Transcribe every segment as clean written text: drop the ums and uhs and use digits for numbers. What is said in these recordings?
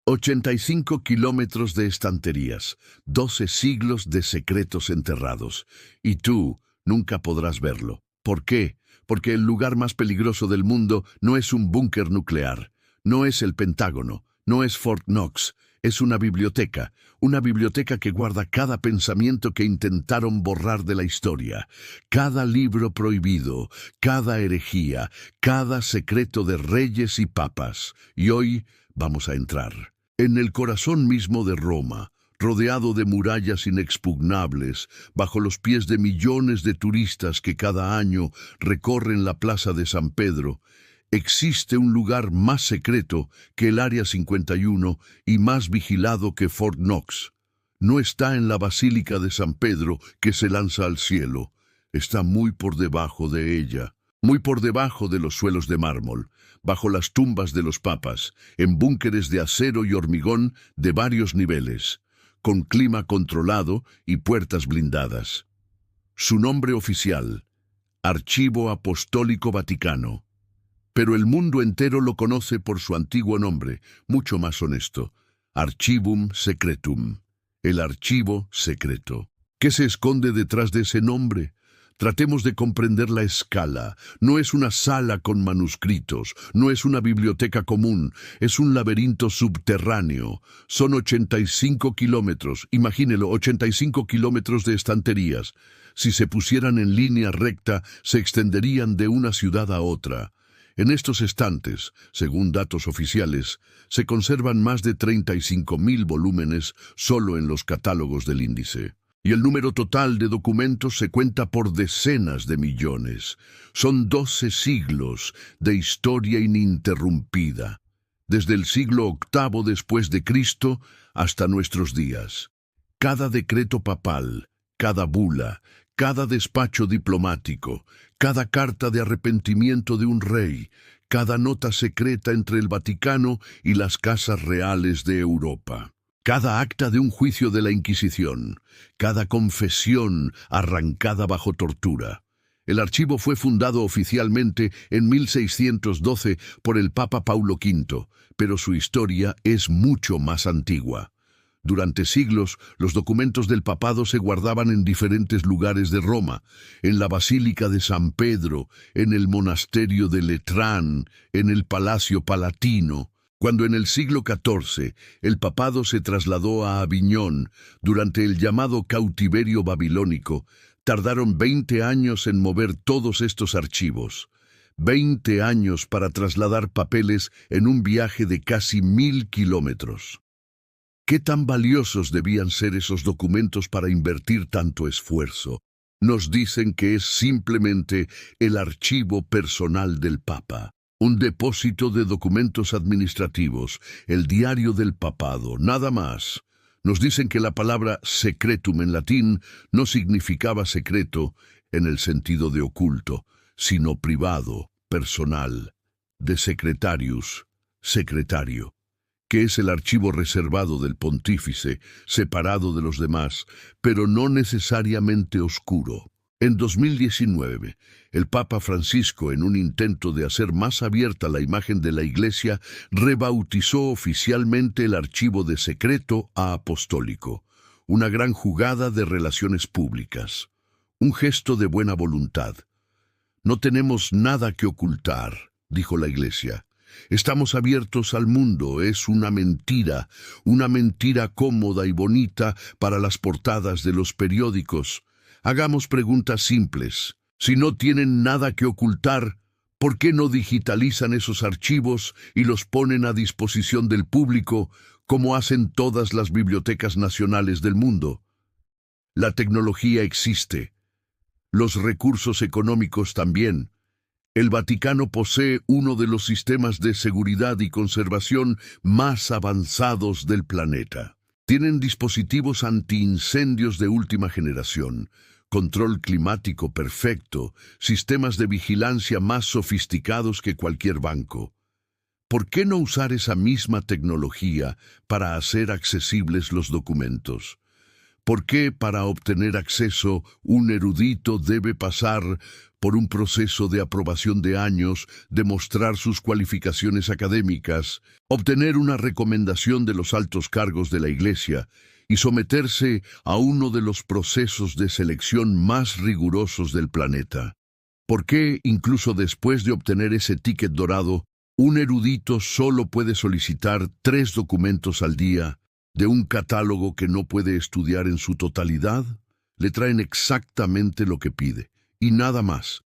85 kilómetros de estanterías, 12 siglos de secretos enterrados. Y tú nunca podrás verlo. ¿Por qué? Porque el lugar más peligroso del mundo no es un búnker nuclear, no es el Pentágono, no es Fort Knox, es una biblioteca que guarda cada pensamiento que intentaron borrar de la historia, cada libro prohibido, cada herejía, cada secreto de reyes y papas. Y hoy vamos a entrar en el corazón mismo de Roma, rodeado de murallas inexpugnables, bajo los pies de millones de turistas que cada año recorren la plaza de San Pedro. Existe un lugar más secreto que el Área 51 y más vigilado que Fort Knox. No está en la Basílica de San Pedro que se lanza al cielo. Está muy por debajo de ella, muy por debajo de los suelos de mármol, bajo las tumbas de los papas, en búnkeres de acero y hormigón de varios niveles, con clima controlado y puertas blindadas. Su nombre oficial: Archivo Apostólico Vaticano. Pero el mundo entero lo conoce por su antiguo nombre, mucho más honesto: Archivum Secretum, el archivo secreto. ¿Qué se esconde detrás de ese nombre? Tratemos de comprender la escala. No es una sala con manuscritos, no es una biblioteca común, es un laberinto subterráneo. Son 85 kilómetros, imagínelo, 85 kilómetros de estanterías. Si se pusieran en línea recta, se extenderían de una ciudad a otra. En estos estantes, según datos oficiales, se conservan más de 35.000 volúmenes solo en los catálogos del índice. Y el número total de documentos se cuenta por decenas de millones. Son 12 siglos de historia ininterrumpida, desde el siglo VIII después de Cristo hasta nuestros días. Cada decreto papal, cada bula, cada despacho diplomático, cada carta de arrepentimiento de un rey, cada nota secreta entre el Vaticano y las casas reales de Europa, cada acta de un juicio de la Inquisición, cada confesión arrancada bajo tortura. El archivo fue fundado oficialmente en 1612 por el Papa Paulo V, pero su historia es mucho más antigua. Durante siglos, los documentos del papado se guardaban en diferentes lugares de Roma: en la Basílica de San Pedro, en el monasterio de Letrán, en el Palacio Palatino. Cuando en el siglo XIV el papado se trasladó a Aviñón durante el llamado cautiverio babilónico, tardaron 20 años en mover todos estos archivos. 20 años para trasladar papeles en un viaje de casi 1000 kilómetros. ¿Qué tan valiosos debían ser esos documentos para invertir tanto esfuerzo? Nos dicen que es simplemente el archivo personal del Papa, un depósito de documentos administrativos, el diario del papado, nada más. Nos dicen que la palabra secretum en latín no significaba secreto en el sentido de oculto, sino privado, personal, de secretarius, secretario, que es el archivo reservado del pontífice, separado de los demás, pero no necesariamente oscuro. En 2019, el Papa Francisco, en un intento de hacer más abierta la imagen de la Iglesia, rebautizó oficialmente el archivo de secreto a apostólico, una gran jugada de relaciones públicas, un gesto de buena voluntad. No tenemos nada que ocultar, dijo la Iglesia. Estamos abiertos al mundo. Es una mentira cómoda y bonita para las portadas de los periódicos. Hagamos preguntas simples. Si no tienen nada que ocultar, ¿por qué no digitalizan esos archivos y los ponen a disposición del público, como hacen todas las bibliotecas nacionales del mundo? La tecnología existe. Los recursos económicos también. El Vaticano posee uno de los sistemas de seguridad y conservación más avanzados del planeta. Tienen dispositivos antiincendios de última generación, control climático perfecto, sistemas de vigilancia más sofisticados que cualquier banco. ¿Por qué no usar esa misma tecnología para hacer accesibles los documentos? ¿Por qué para obtener acceso un erudito debe pasar por un proceso de aprobación de años, demostrar sus cualificaciones académicas, obtener una recomendación de los altos cargos de la Iglesia y someterse a uno de los procesos de selección más rigurosos del planeta? ¿Por qué, incluso después de obtener ese ticket dorado, un erudito solo puede solicitar 3 documentos al día de un catálogo que no puede estudiar en su totalidad? Le traen exactamente lo que pide, y nada más.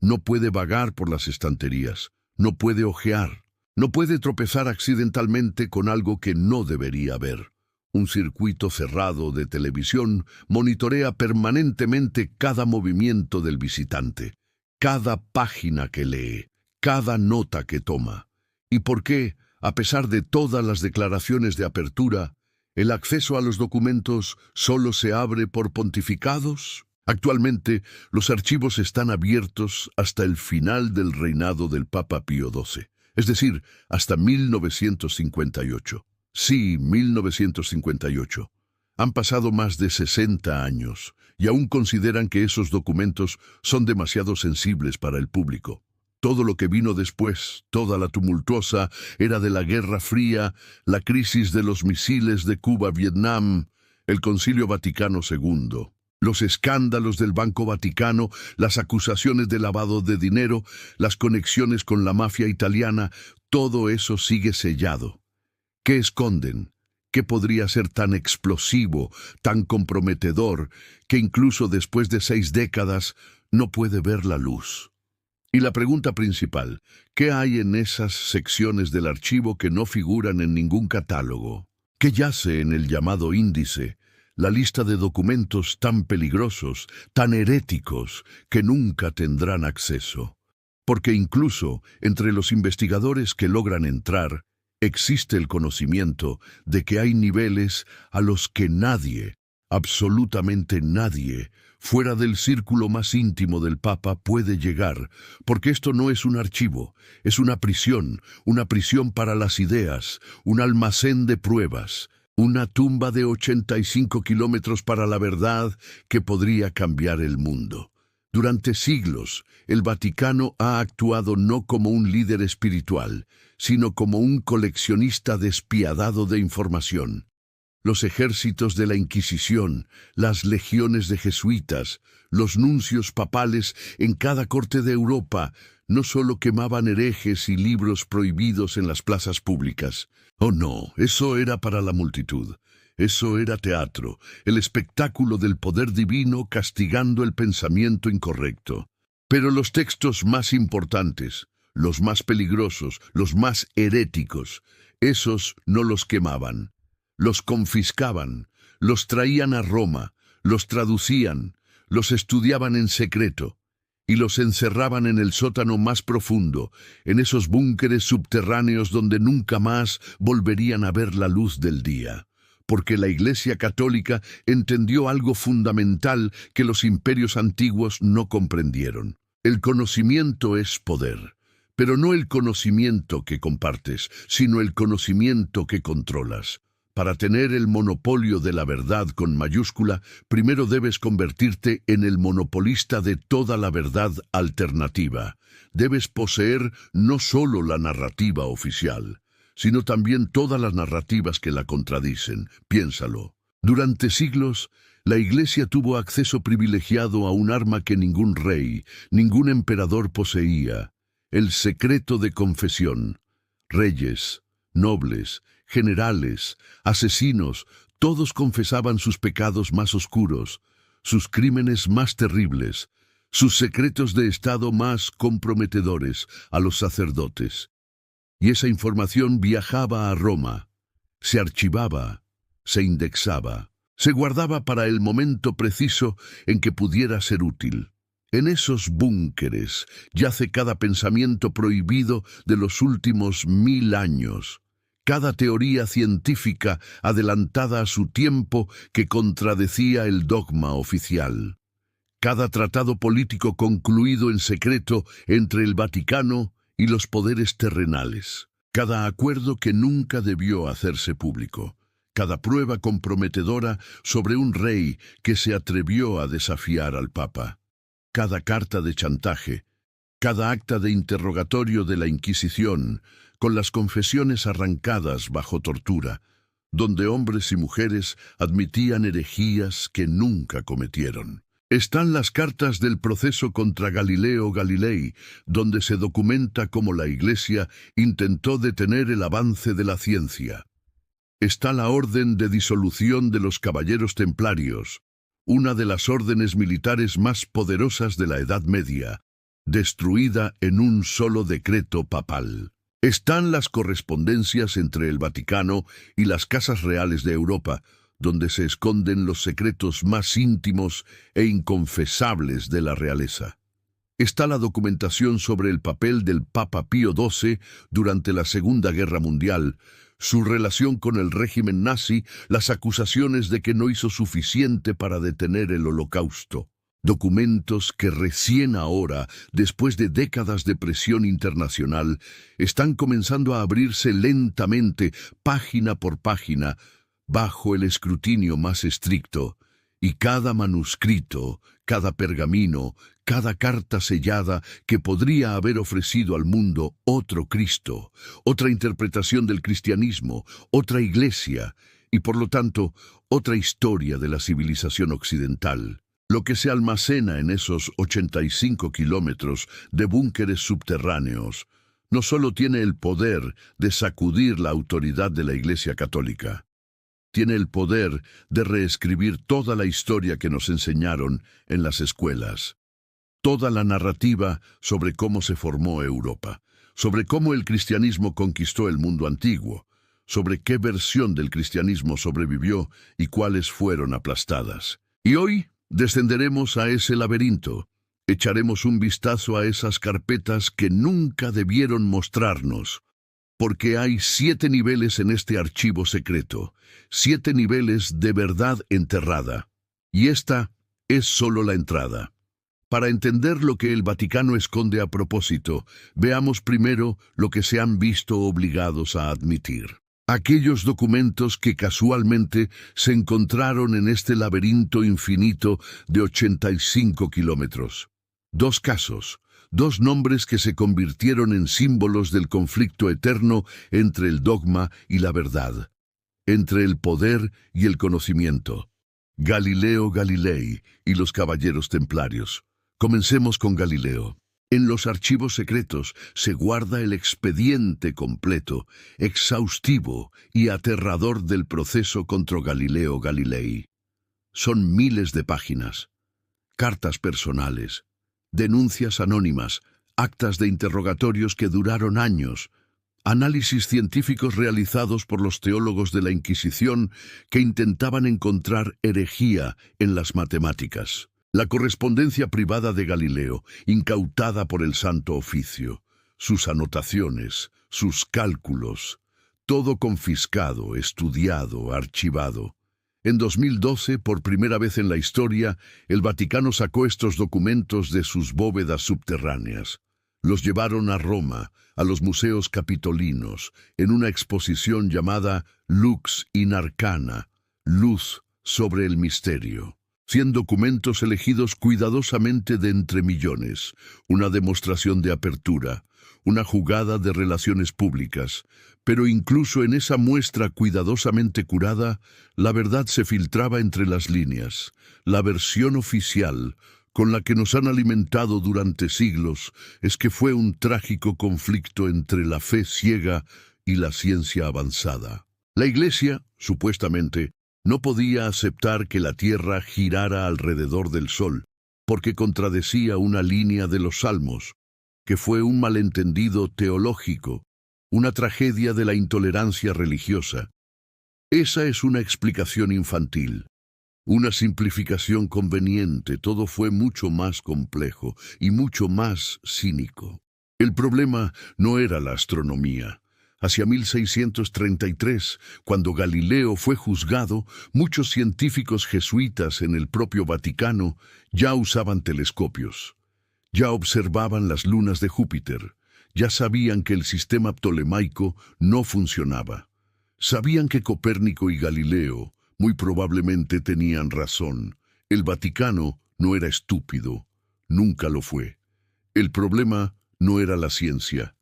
No puede vagar por las estanterías, no puede hojear, no puede tropezar accidentalmente con algo que no debería ver. Un circuito cerrado de televisión monitorea permanentemente cada movimiento del visitante, cada página que lee, cada nota que toma. ¿Y por qué, a pesar de todas las declaraciones de apertura, el acceso a los documentos solo se abre por pontificados? Actualmente, los archivos están abiertos hasta el final del reinado del Papa Pío XII, es decir, hasta 1958. Sí, 1958. Han pasado más de 60 años y aún consideran que esos documentos son demasiado sensibles para el público. Todo lo que vino después, toda la tumultuosa era de la Guerra Fría, la crisis de los misiles de Cuba-Vietnam, el Concilio Vaticano II, los escándalos del Banco Vaticano, las acusaciones de lavado de dinero, las conexiones con la mafia italiana, todo eso sigue sellado. ¿Qué esconden? ¿Qué podría ser tan explosivo, tan comprometedor, que incluso después de 6 décadas no puede ver la luz? Y la pregunta principal, ¿qué hay en esas secciones del archivo que no figuran en ningún catálogo? ¿Qué yace en el llamado índice, la lista de documentos tan peligrosos, tan heréticos, que nunca tendrán acceso? Porque incluso entre los investigadores que logran entrar, existe el conocimiento de que hay niveles a los que nadie, absolutamente nadie, fuera del círculo más íntimo del Papa puede llegar, porque esto no es un archivo, es una prisión para las ideas, un almacén de pruebas, una tumba de 85 kilómetros para la verdad que podría cambiar el mundo. Durante siglos, el Vaticano ha actuado no como un líder espiritual, sino como un coleccionista despiadado de información. Los ejércitos de la Inquisición, las legiones de jesuitas, los nuncios papales en cada corte de Europa, no solo quemaban herejes y libros prohibidos en las plazas públicas. Oh no, eso era para la multitud. Eso era teatro, el espectáculo del poder divino castigando el pensamiento incorrecto. Pero los textos más importantes, los más peligrosos, los más heréticos, esos no los quemaban. Los confiscaban, los traían a Roma, los traducían, los estudiaban en secreto y los encerraban en el sótano más profundo, en esos búnkeres subterráneos donde nunca más volverían a ver la luz del día. Porque la Iglesia Católica entendió algo fundamental que los imperios antiguos no comprendieron. El conocimiento es poder, pero no el conocimiento que compartes, sino el conocimiento que controlas. Para tener el monopolio de la verdad con mayúscula, primero debes convertirte en el monopolista de toda la verdad alternativa. Debes poseer no solo la narrativa oficial, sino también todas las narrativas que la contradicen. Piénsalo. Durante siglos, la Iglesia tuvo acceso privilegiado a un arma que ningún rey, ningún emperador poseía: el secreto de confesión. Reyes, nobles, generales, asesinos, todos confesaban sus pecados más oscuros, sus crímenes más terribles, sus secretos de Estado más comprometedores a los sacerdotes. Y esa información viajaba a Roma, se archivaba, se indexaba, se guardaba para el momento preciso en que pudiera ser útil. En esos búnkeres yace cada pensamiento prohibido de los últimos 1000 años. Cada teoría científica adelantada a su tiempo que contradecía el dogma oficial. Cada tratado político concluido en secreto entre el Vaticano y los poderes terrenales. Cada acuerdo que nunca debió hacerse público. cada prueba comprometedora sobre un rey que se atrevió a desafiar al Papa, cada carta de chantaje, cada acta de interrogatorio de la Inquisición, con las confesiones arrancadas bajo tortura, donde hombres y mujeres admitían herejías que nunca cometieron. Están las cartas del proceso contra Galileo Galilei, donde se documenta cómo la Iglesia intentó detener el avance de la ciencia. Está la orden de disolución de los caballeros templarios, una de las órdenes militares más poderosas de la Edad Media, destruida en un solo decreto papal. Están las correspondencias entre el Vaticano y las casas reales de Europa, donde se esconden los secretos más íntimos e inconfesables de la realeza. Está la documentación sobre el papel del Papa Pío XII durante la Segunda Guerra Mundial, su relación con el régimen nazi, las acusaciones de que no hizo suficiente para detener el Holocausto. Documentos que recién ahora, después de décadas de presión internacional, están comenzando a abrirse lentamente, página por página, bajo el escrutinio más estricto, y cada manuscrito, cada pergamino, cada carta sellada que podría haber ofrecido al mundo otro Cristo, otra interpretación del cristianismo, otra iglesia, y por lo tanto, otra historia de la civilización occidental. Lo que se almacena en esos 85 kilómetros de búnkeres subterráneos no solo tiene el poder de sacudir la autoridad de la Iglesia Católica, tiene el poder de reescribir toda la historia que nos enseñaron en las escuelas, toda la narrativa sobre cómo se formó Europa, sobre cómo el cristianismo conquistó el mundo antiguo, sobre qué versión del cristianismo sobrevivió y cuáles fueron aplastadas. Y hoy descenderemos a ese laberinto, echaremos un vistazo a esas carpetas que nunca debieron mostrarnos, porque hay 7 niveles en este archivo secreto, 7 niveles de verdad enterrada, y esta es solo la entrada. Para entender lo que el Vaticano esconde a propósito, veamos primero lo que se han visto obligados a admitir. Aquellos documentos que casualmente se encontraron en este laberinto infinito de 85 kilómetros. 2 casos. 2 nombres que se convirtieron en símbolos del conflicto eterno entre el dogma y la verdad, entre el poder y el conocimiento. Galileo Galilei y los caballeros templarios. Comencemos con Galileo. En los archivos secretos se guarda el expediente completo, exhaustivo y aterrador del proceso contra Galileo Galilei. Son miles de páginas, cartas personales, denuncias anónimas, actas de interrogatorios que duraron años, análisis científicos realizados por los teólogos de la Inquisición que intentaban encontrar herejía en las matemáticas. La correspondencia privada de Galileo, incautada por el Santo Oficio, sus anotaciones, sus cálculos, todo confiscado, estudiado, archivado. En 2012, por primera vez en la historia, el Vaticano sacó estos documentos de sus bóvedas subterráneas. Los llevaron a Roma, a los museos capitolinos, en una exposición llamada Lux in Arcana, Luz sobre el Misterio. 100 documentos elegidos cuidadosamente de entre millones, una demostración de apertura, una jugada de relaciones públicas, pero incluso en esa muestra cuidadosamente curada, la verdad se filtraba entre las líneas. La versión oficial, con la que nos han alimentado durante siglos, es que fue un trágico conflicto entre la fe ciega y la ciencia avanzada. La Iglesia, supuestamente, no podía aceptar que la Tierra girara alrededor del Sol, porque contradecía una línea de los Salmos, que fue un malentendido teológico, una tragedia de la intolerancia religiosa. Esa es una explicación infantil, una simplificación conveniente. Todo fue mucho más complejo y mucho más cínico. El problema no era la astronomía. Hacia 1633, cuando Galileo fue juzgado, muchos científicos jesuitas en el propio Vaticano ya usaban telescopios, ya observaban las lunas de Júpiter, ya sabían que el sistema ptolemaico no funcionaba. Sabían que Copérnico y Galileo muy probablemente tenían razón. El Vaticano no era estúpido, nunca lo fue. El problema no era la ciencia,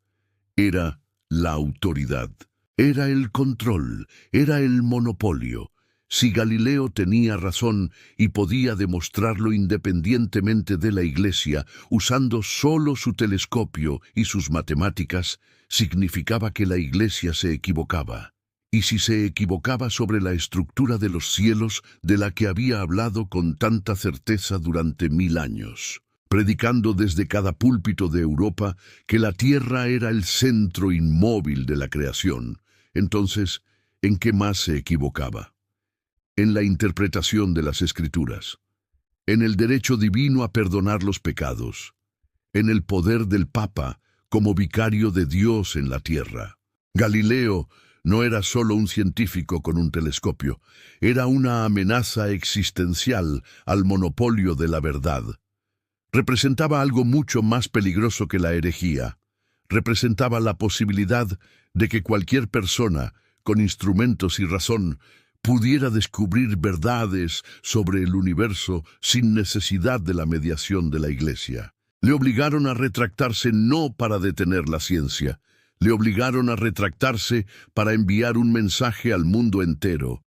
era la autoridad. Era el control, era el monopolio. Si Galileo tenía razón y podía demostrarlo independientemente de la Iglesia, usando solo su telescopio y sus matemáticas, significaba que la Iglesia se equivocaba. Y si se equivocaba sobre la estructura de los cielos de la que había hablado con tanta certeza durante 1000 años, predicando desde cada púlpito de Europa que la Tierra era el centro inmóvil de la creación, entonces, ¿en qué más se equivocaba? En la interpretación de las Escrituras, en el derecho divino a perdonar los pecados, en el poder del Papa como vicario de Dios en la tierra. Galileo no era solo un científico con un telescopio, era una amenaza existencial al monopolio de la verdad. Representaba algo mucho más peligroso que la herejía. Representaba la posibilidad de que cualquier persona, con instrumentos y razón, pudiera descubrir verdades sobre el universo sin necesidad de la mediación de la Iglesia. Le obligaron a retractarse no para detener la ciencia, le obligaron a retractarse para enviar un mensaje al mundo entero.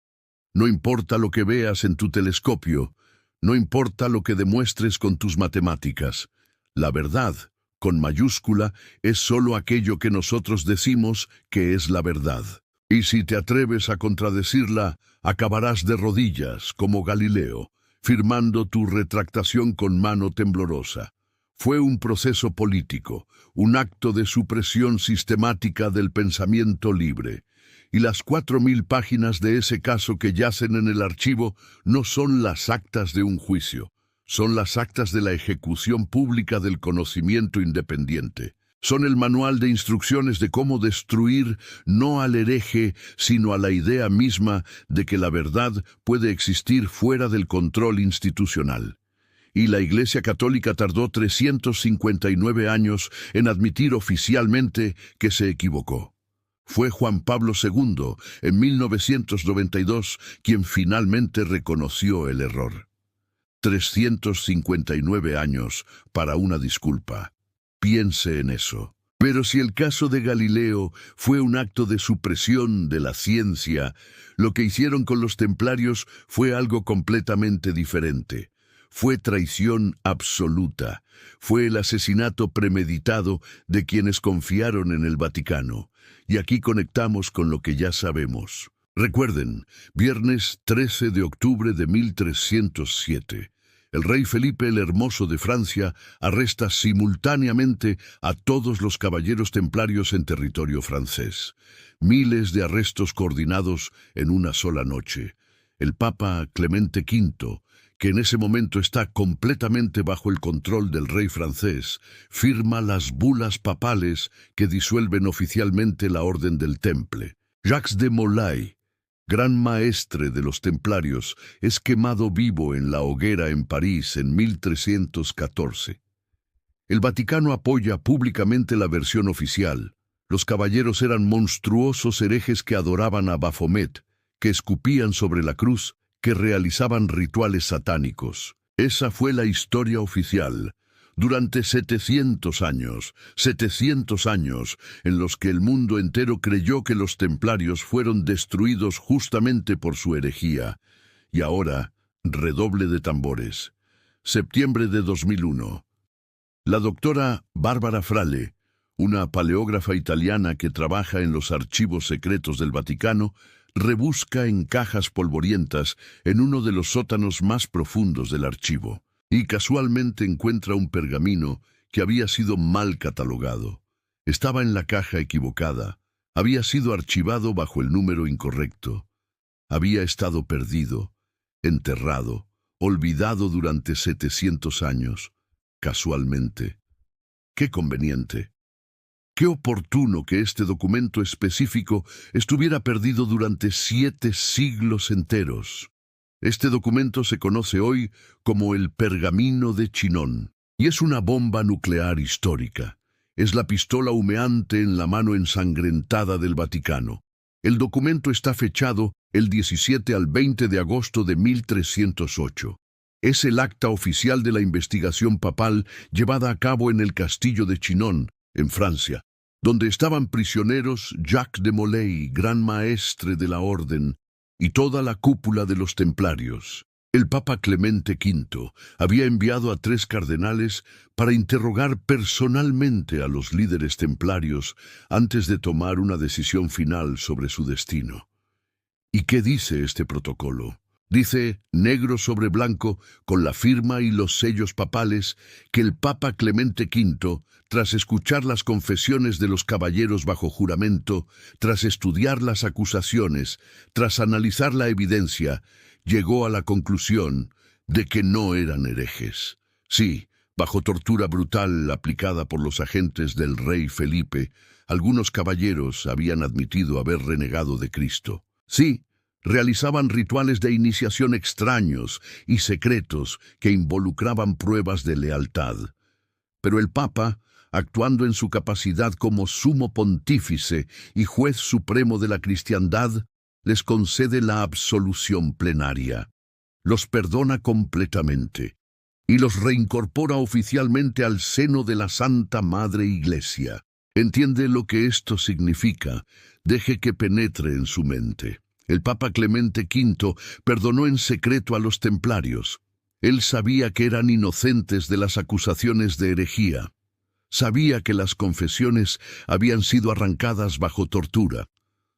No importa lo que veas en tu telescopio, no importa lo que demuestres con tus matemáticas, la verdad, con mayúscula, es solo aquello que nosotros decimos que es la verdad. Y si te atreves a contradecirla, acabarás de rodillas, como Galileo, firmando tu retractación con mano temblorosa. Fue un proceso político, un acto de supresión sistemática del pensamiento libre. Y las 4000 páginas de ese caso que yacen en el archivo no son las actas de un juicio, son las actas de la ejecución pública del conocimiento independiente. Son el manual de instrucciones de cómo destruir no al hereje, sino a la idea misma de que la verdad puede existir fuera del control institucional. Y la Iglesia Católica tardó 359 años en admitir oficialmente que se equivocó. Fue Juan Pablo II, en 1992, quien finalmente reconoció el error. 359 años para una disculpa. Piense en eso. Pero si el caso de Galileo fue un acto de supresión de la ciencia, lo que hicieron con los templarios fue algo completamente diferente. Fue traición absoluta. Fue el asesinato premeditado de quienes confiaron en el Vaticano. Y aquí conectamos con lo que ya sabemos. Recuerden, viernes 13 de octubre de 1307. El rey Felipe el Hermoso de Francia arresta simultáneamente a todos los caballeros templarios en territorio francés. Miles de arrestos coordinados en una sola noche. El Papa Clemente V, que en ese momento está completamente bajo el control del rey francés, firma las bulas papales que disuelven oficialmente la Orden del Temple. Jacques de Molay, gran maestre de los templarios, es quemado vivo en la hoguera en París en 1314. El Vaticano apoya públicamente la versión oficial. Los caballeros eran monstruosos herejes que adoraban a Baphomet, que escupían sobre la cruz, que realizaban rituales satánicos. Esa fue la historia oficial. Durante 700 años, en los que el mundo entero creyó que los templarios fueron destruidos justamente por su herejía. Y ahora, redoble de tambores. Septiembre de 2001. La doctora Bárbara Frale, una paleógrafa italiana que trabaja en los archivos secretos del Vaticano, rebusca en cajas polvorientas en uno de los sótanos más profundos del archivo. Y casualmente encuentra un pergamino que había sido mal catalogado. Estaba en la caja equivocada, había sido archivado bajo el número incorrecto. Había estado perdido, enterrado, olvidado durante 700 años, casualmente. ¡Qué conveniente! Qué oportuno que este documento específico estuviera perdido durante 7 siglos enteros. Este documento se conoce hoy como el Pergamino de Chinon, y es una bomba nuclear histórica. Es la pistola humeante en la mano ensangrentada del Vaticano. El documento está fechado el 17 al 20 de agosto de 1308. Es el acta oficial de la investigación papal llevada a cabo en el castillo de Chinon, en Francia, donde estaban prisioneros Jacques de Molay, gran maestre de la orden, y toda la cúpula de los templarios. El Papa Clemente V había enviado a 3 cardenales para interrogar personalmente a los líderes templarios antes de tomar una decisión final sobre su destino. ¿Y qué dice este protocolo? Dice, negro sobre blanco, con la firma y los sellos papales, que el Papa Clemente V, tras escuchar las confesiones de los caballeros bajo juramento, tras estudiar las acusaciones, tras analizar la evidencia, llegó a la conclusión de que no eran herejes. Sí, bajo tortura brutal aplicada por los agentes del rey Felipe, algunos caballeros habían admitido haber renegado de Cristo. Sí, realizaban rituales de iniciación extraños y secretos que involucraban pruebas de lealtad. Pero el Papa, actuando en su capacidad como sumo pontífice y juez supremo de la cristiandad, les concede la absolución plenaria, los perdona completamente y los reincorpora oficialmente al seno de la Santa Madre Iglesia. ¿Entiende lo que esto significa? Deje que penetre en su mente. El Papa Clemente V perdonó en secreto a los templarios. Él sabía que eran inocentes de las acusaciones de herejía. Sabía que las confesiones habían sido arrancadas bajo tortura.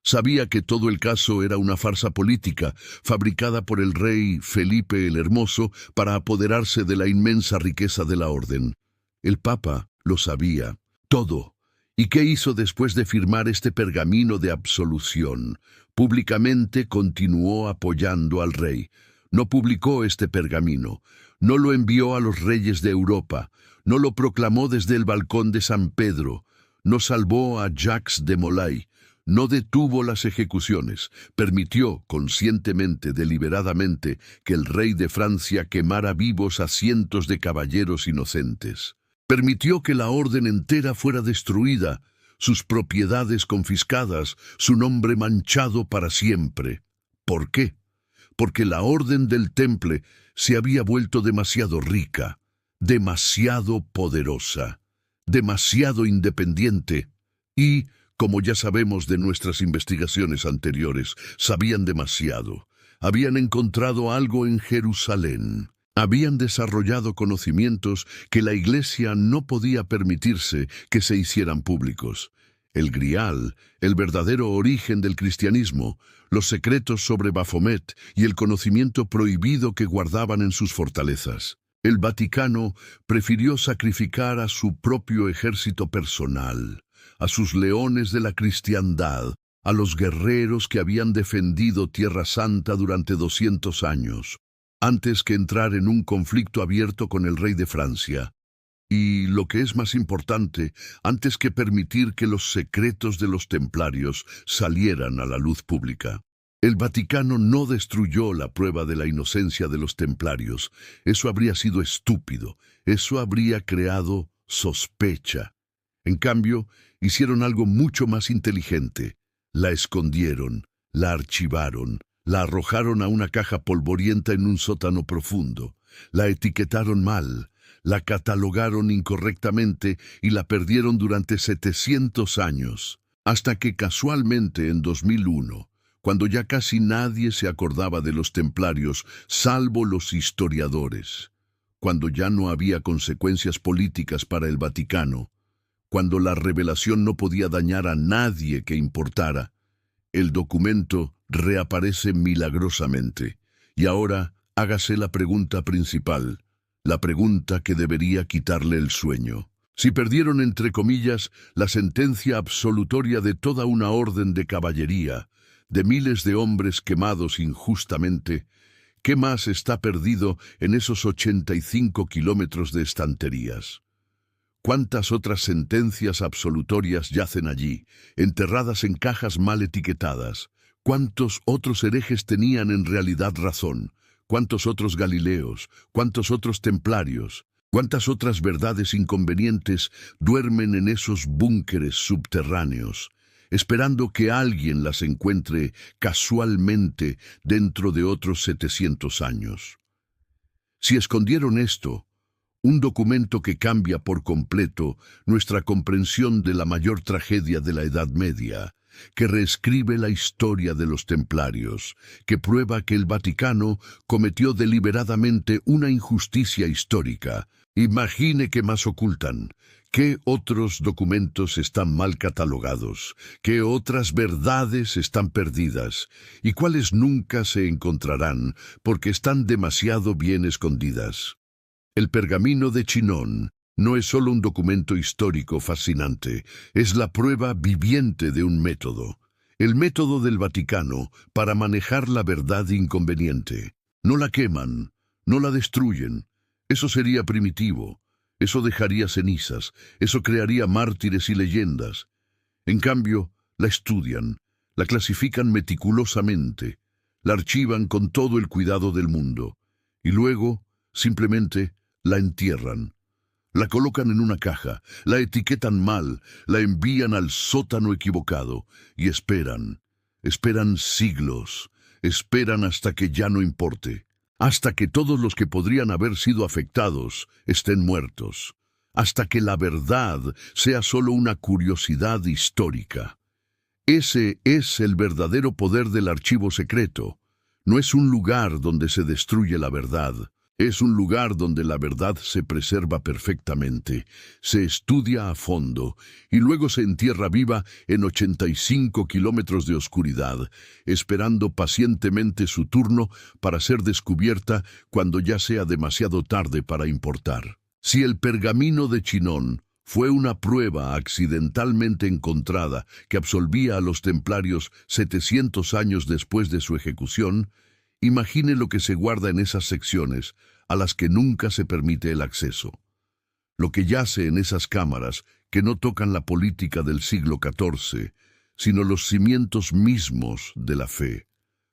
Sabía que todo el caso era una farsa política, fabricada por el rey Felipe el Hermoso para apoderarse de la inmensa riqueza de la orden. El Papa lo sabía, todo. ¿Y qué hizo después de firmar este pergamino de absolución? Públicamente continuó apoyando al rey. No publicó este pergamino, no lo envió a los reyes de Europa, no lo proclamó desde el balcón de San Pedro, no salvó a Jacques de Molay, no detuvo las ejecuciones, permitió conscientemente, deliberadamente, que el rey de Francia quemara vivos a cientos de caballeros inocentes. Permitió que la orden entera fuera destruida, sus propiedades confiscadas, su nombre manchado para siempre. ¿Por qué? Porque la orden del Temple se había vuelto demasiado rica, demasiado poderosa, demasiado independiente y, como ya sabemos de nuestras investigaciones anteriores, sabían demasiado. Habían encontrado algo en Jerusalén. Habían desarrollado conocimientos que la Iglesia no podía permitirse que se hicieran públicos. El Grial, el verdadero origen del cristianismo, los secretos sobre Baphomet y el conocimiento prohibido que guardaban en sus fortalezas. El Vaticano prefirió sacrificar a su propio ejército personal, a sus leones de la cristiandad, a los guerreros que habían defendido Tierra Santa durante 200 años, antes que entrar en un conflicto abierto con el rey de Francia. Y, lo que es más importante, antes que permitir que los secretos de los templarios salieran a la luz pública. El Vaticano no destruyó la prueba de la inocencia de los templarios. Eso habría sido estúpido. Eso habría creado sospecha. En cambio, hicieron algo mucho más inteligente. La escondieron, la archivaron, la arrojaron a una caja polvorienta en un sótano profundo, la etiquetaron mal, la catalogaron incorrectamente y la perdieron durante 700 años, hasta que casualmente en 2001, cuando ya casi nadie se acordaba de los templarios, salvo los historiadores, cuando ya no había consecuencias políticas para el Vaticano, cuando la revelación no podía dañar a nadie que importara, el documento reaparece milagrosamente. Y ahora hágase la pregunta principal, la pregunta que debería quitarle el sueño. Si perdieron, entre comillas, la sentencia absolutoria de toda una orden de caballería, de miles de hombres quemados injustamente, ¿qué más está perdido en esos 85 kilómetros de estanterías? ¿Cuántas otras sentencias absolutorias yacen allí, enterradas en cajas mal etiquetadas? ¿Cuántos otros herejes tenían en realidad razón? ¿Cuántos otros Galileos? ¿Cuántos otros templarios? ¿Cuántas otras verdades inconvenientes duermen en esos búnkeres subterráneos? esperando que alguien las encuentre casualmente dentro de otros 700 años. Si escondieron esto, un documento que cambia por completo nuestra comprensión de la mayor tragedia de la Edad Media, que reescribe la historia de los templarios, que prueba que el Vaticano cometió deliberadamente una injusticia histórica. Imagine qué más ocultan, qué otros documentos están mal catalogados, qué otras verdades están perdidas, y cuáles nunca se encontrarán porque están demasiado bien escondidas. El pergamino de Chinon no es solo un documento histórico fascinante, es la prueba viviente de un método. El método del Vaticano para manejar la verdad inconveniente. No la queman, no la destruyen. Eso sería primitivo. Eso dejaría cenizas. Eso crearía mártires y leyendas. En cambio, la estudian, la clasifican meticulosamente, la archivan con todo el cuidado del mundo, y luego, simplemente, la entierran. La colocan en una caja, la etiquetan mal, la envían al sótano equivocado y esperan siglos, esperan hasta que ya no importe, hasta que todos los que podrían haber sido afectados estén muertos, hasta que la verdad sea solo una curiosidad histórica. Ese es el verdadero poder del archivo secreto. No es un lugar donde se destruye la verdad. Es un lugar donde la verdad se preserva perfectamente, se estudia a fondo y luego se entierra viva en 85 kilómetros de oscuridad, esperando pacientemente su turno para ser descubierta cuando ya sea demasiado tarde para importar. Si el pergamino de Chinon fue una prueba accidentalmente encontrada que absolvía a los templarios 700 años después de su ejecución, imagine lo que se guarda en esas secciones a las que nunca se permite el acceso. Lo que yace en esas cámaras que no tocan la política del siglo XIV, sino los cimientos mismos de la fe,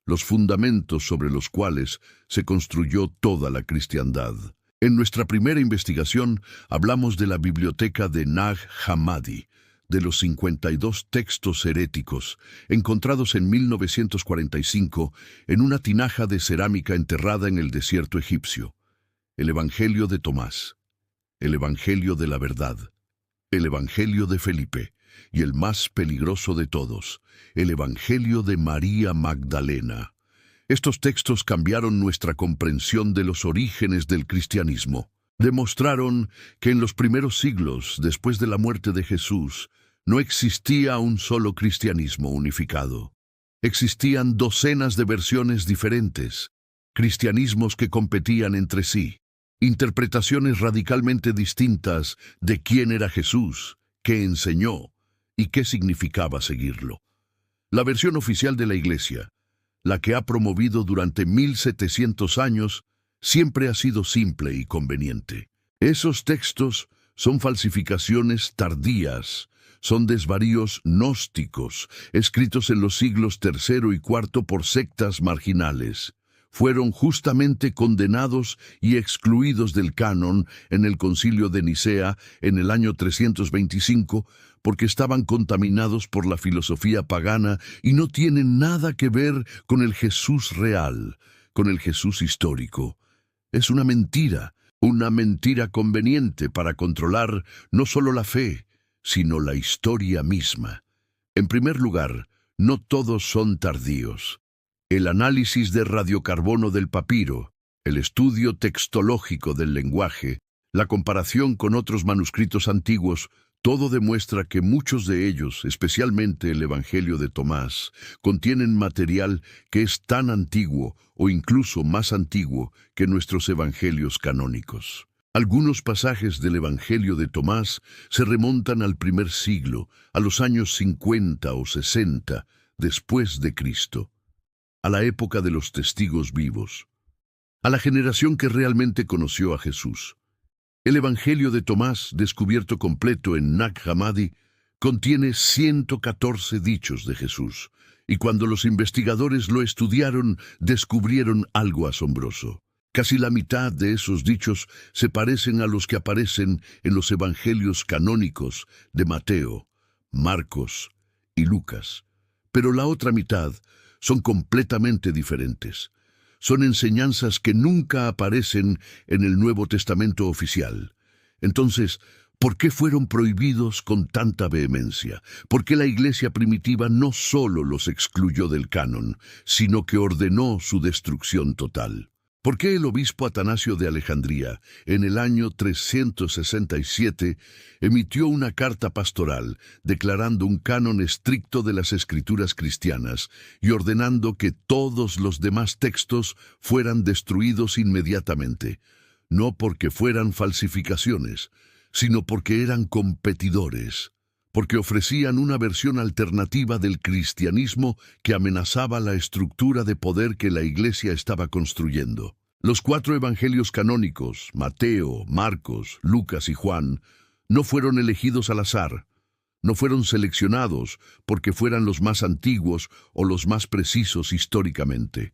los fundamentos sobre los cuales se construyó toda la cristiandad. En nuestra primera investigación hablamos de la biblioteca de Nag Hammadi, de los 52 textos heréticos encontrados en 1945 en una tinaja de cerámica enterrada en el desierto egipcio. El Evangelio de Tomás, el Evangelio de la Verdad, el Evangelio de Felipe y el más peligroso de todos, el Evangelio de María Magdalena. Estos textos cambiaron nuestra comprensión de los orígenes del cristianismo. Demostraron que en los primeros siglos, después de la muerte de Jesús, no existía un solo cristianismo unificado. Existían docenas de versiones diferentes, cristianismos que competían entre sí, interpretaciones radicalmente distintas de quién era Jesús, qué enseñó y qué significaba seguirlo. La versión oficial de la Iglesia, la que ha promovido durante 1700 años, siempre ha sido simple y conveniente. Esos textos son falsificaciones tardías, son desvaríos gnósticos, escritos en los siglos III y IV por sectas marginales. Fueron justamente condenados y excluidos del canon en el Concilio de Nicea en el año 325 porque estaban contaminados por la filosofía pagana y no tienen nada que ver con el Jesús real, con el Jesús histórico. Es una mentira conveniente para controlar no solo la fe, sino la historia misma. En primer lugar, no todos son tardíos. El análisis de radiocarbono del papiro, el estudio textológico del lenguaje, la comparación con otros manuscritos antiguos, todo demuestra que muchos de ellos, especialmente el Evangelio de Tomás, contienen material que es tan antiguo o incluso más antiguo que nuestros evangelios canónicos. Algunos pasajes del Evangelio de Tomás se remontan al primer siglo, a los años 50 o 60 después de Cristo, a la época de los testigos vivos, a la generación que realmente conoció a Jesús. El Evangelio de Tomás, descubierto completo en Nag Hammadi, contiene 114 dichos de Jesús, y cuando los investigadores lo estudiaron, descubrieron algo asombroso. Casi la mitad de esos dichos se parecen a los que aparecen en los evangelios canónicos de Mateo, Marcos y Lucas. Pero la otra mitad son completamente diferentes. Son enseñanzas que nunca aparecen en el Nuevo Testamento oficial. Entonces, ¿por qué fueron prohibidos con tanta vehemencia? ¿Por qué la iglesia primitiva no solo los excluyó del canon, sino que ordenó su destrucción total? ¿Por qué el obispo Atanasio de Alejandría, en el año 367, emitió una carta pastoral declarando un canon estricto de las escrituras cristianas y ordenando que todos los demás textos fueran destruidos inmediatamente? No porque fueran falsificaciones, sino porque eran competidores, porque ofrecían una versión alternativa del cristianismo que amenazaba la estructura de poder que la Iglesia estaba construyendo. Los 4 evangelios canónicos, Mateo, Marcos, Lucas y Juan, no fueron elegidos al azar, no fueron seleccionados porque fueran los más antiguos o los más precisos históricamente.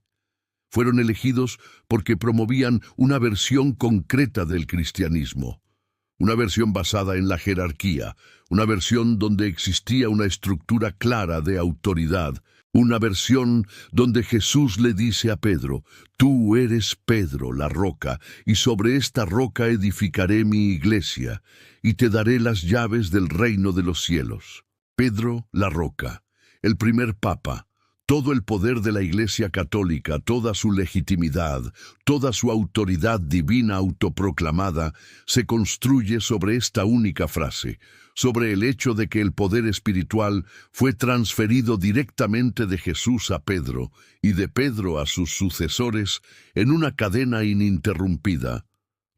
Fueron elegidos porque promovían una versión concreta del cristianismo. Una versión basada en la jerarquía, una versión donde existía una estructura clara de autoridad, una versión donde Jesús le dice a Pedro: «Tú eres Pedro, la roca, y sobre esta roca edificaré mi iglesia, y te daré las llaves del reino de los cielos». Pedro, la roca, el primer papa. Todo el poder de la Iglesia Católica, toda su legitimidad, toda su autoridad divina autoproclamada, se construye sobre esta única frase, sobre el hecho de que el poder espiritual fue transferido directamente de Jesús a Pedro y de Pedro a sus sucesores en una cadena ininterrumpida,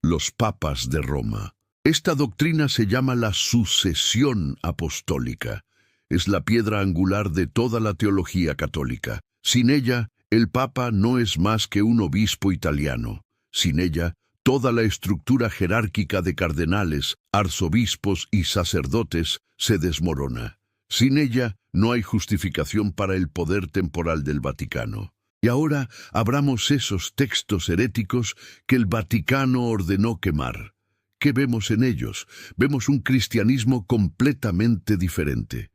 los papas de Roma. Esta doctrina se llama la sucesión apostólica. Es la piedra angular de toda la teología católica. Sin ella, el Papa no es más que un obispo italiano. Sin ella, toda la estructura jerárquica de cardenales, arzobispos y sacerdotes se desmorona. Sin ella, no hay justificación para el poder temporal del Vaticano. Y ahora abramos esos textos heréticos que el Vaticano ordenó quemar. ¿Qué vemos en ellos? Vemos un cristianismo completamente diferente.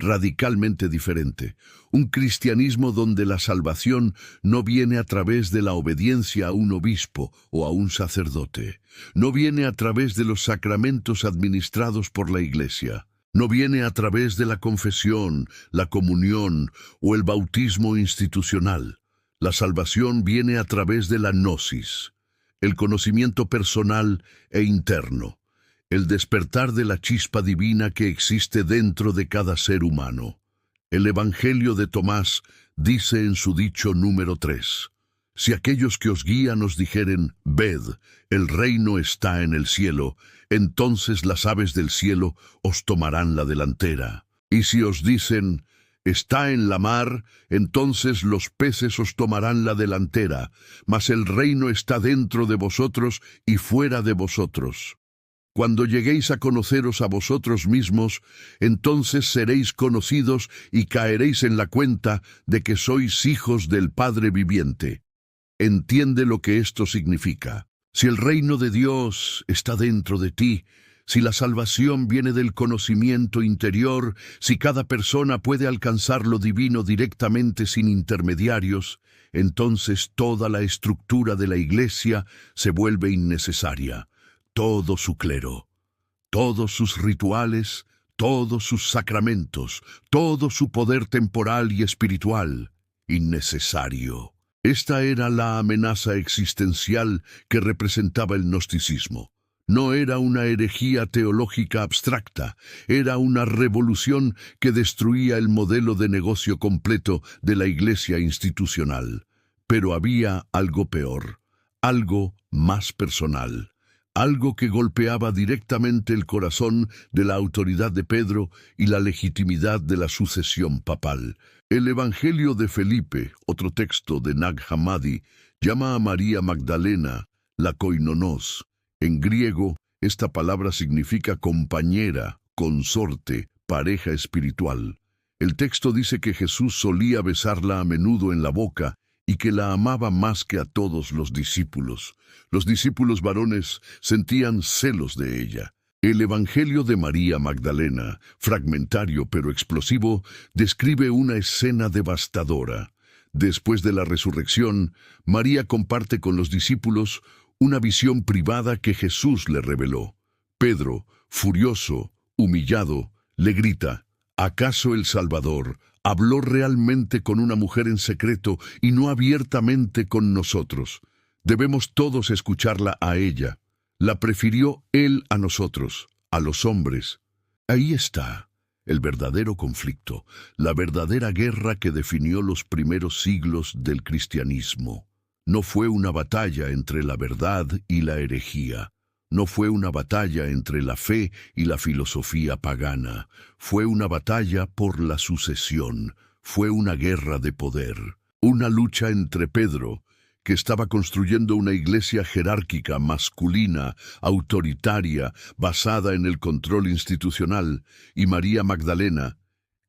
Radicalmente diferente, un cristianismo donde la salvación no viene a través de la obediencia a un obispo o a un sacerdote, no viene a través de los sacramentos administrados por la Iglesia, no viene a través de la confesión, la comunión o el bautismo institucional. La salvación viene a través de la gnosis, el conocimiento personal e interno. El despertar de la chispa divina que existe dentro de cada ser humano. El Evangelio de Tomás dice en su dicho número 3, «Si aquellos que os guían os dijeren, ved, el reino está en el cielo, entonces las aves del cielo os tomarán la delantera. Y si os dicen, está en la mar, entonces los peces os tomarán la delantera, mas el reino está dentro de vosotros y fuera de vosotros. Cuando lleguéis a conoceros a vosotros mismos, entonces seréis conocidos y caeréis en la cuenta de que sois hijos del Padre viviente». Entiende lo que esto significa. Si el reino de Dios está dentro de ti, si la salvación viene del conocimiento interior, si cada persona puede alcanzar lo divino directamente sin intermediarios, entonces toda la estructura de la Iglesia se vuelve innecesaria. Todo su clero, todos sus rituales, todos sus sacramentos, todo su poder temporal y espiritual, innecesario. Esta era la amenaza existencial que representaba el gnosticismo. No era una herejía teológica abstracta, era una revolución que destruía el modelo de negocio completo de la Iglesia institucional. Pero había algo peor, algo más personal. Algo que golpeaba directamente el corazón de la autoridad de Pedro y la legitimidad de la sucesión papal. El Evangelio de Felipe, otro texto de Nag Hammadi, llama a María Magdalena la koinonos. En griego, esta palabra significa compañera, consorte, pareja espiritual. El texto dice que Jesús solía besarla a menudo en la boca y que la amaba más que a todos los discípulos. Los discípulos varones sentían celos de ella. El Evangelio de María Magdalena, fragmentario pero explosivo, describe una escena devastadora. Después de la resurrección, María comparte con los discípulos una visión privada que Jesús le reveló. Pedro, furioso, humillado, le grita: ¿acaso el Salvador habló realmente con una mujer en secreto y no abiertamente con nosotros? Debemos todos escucharla a ella. La prefirió él a nosotros, a los hombres. Ahí está el verdadero conflicto, la verdadera guerra que definió los primeros siglos del cristianismo. No fue una batalla entre la verdad y la herejía. No fue una batalla entre la fe y la filosofía pagana. Fue una batalla por la sucesión. Fue una guerra de poder. Una lucha entre Pedro, que estaba construyendo una iglesia jerárquica, masculina, autoritaria, basada en el control institucional, y María Magdalena,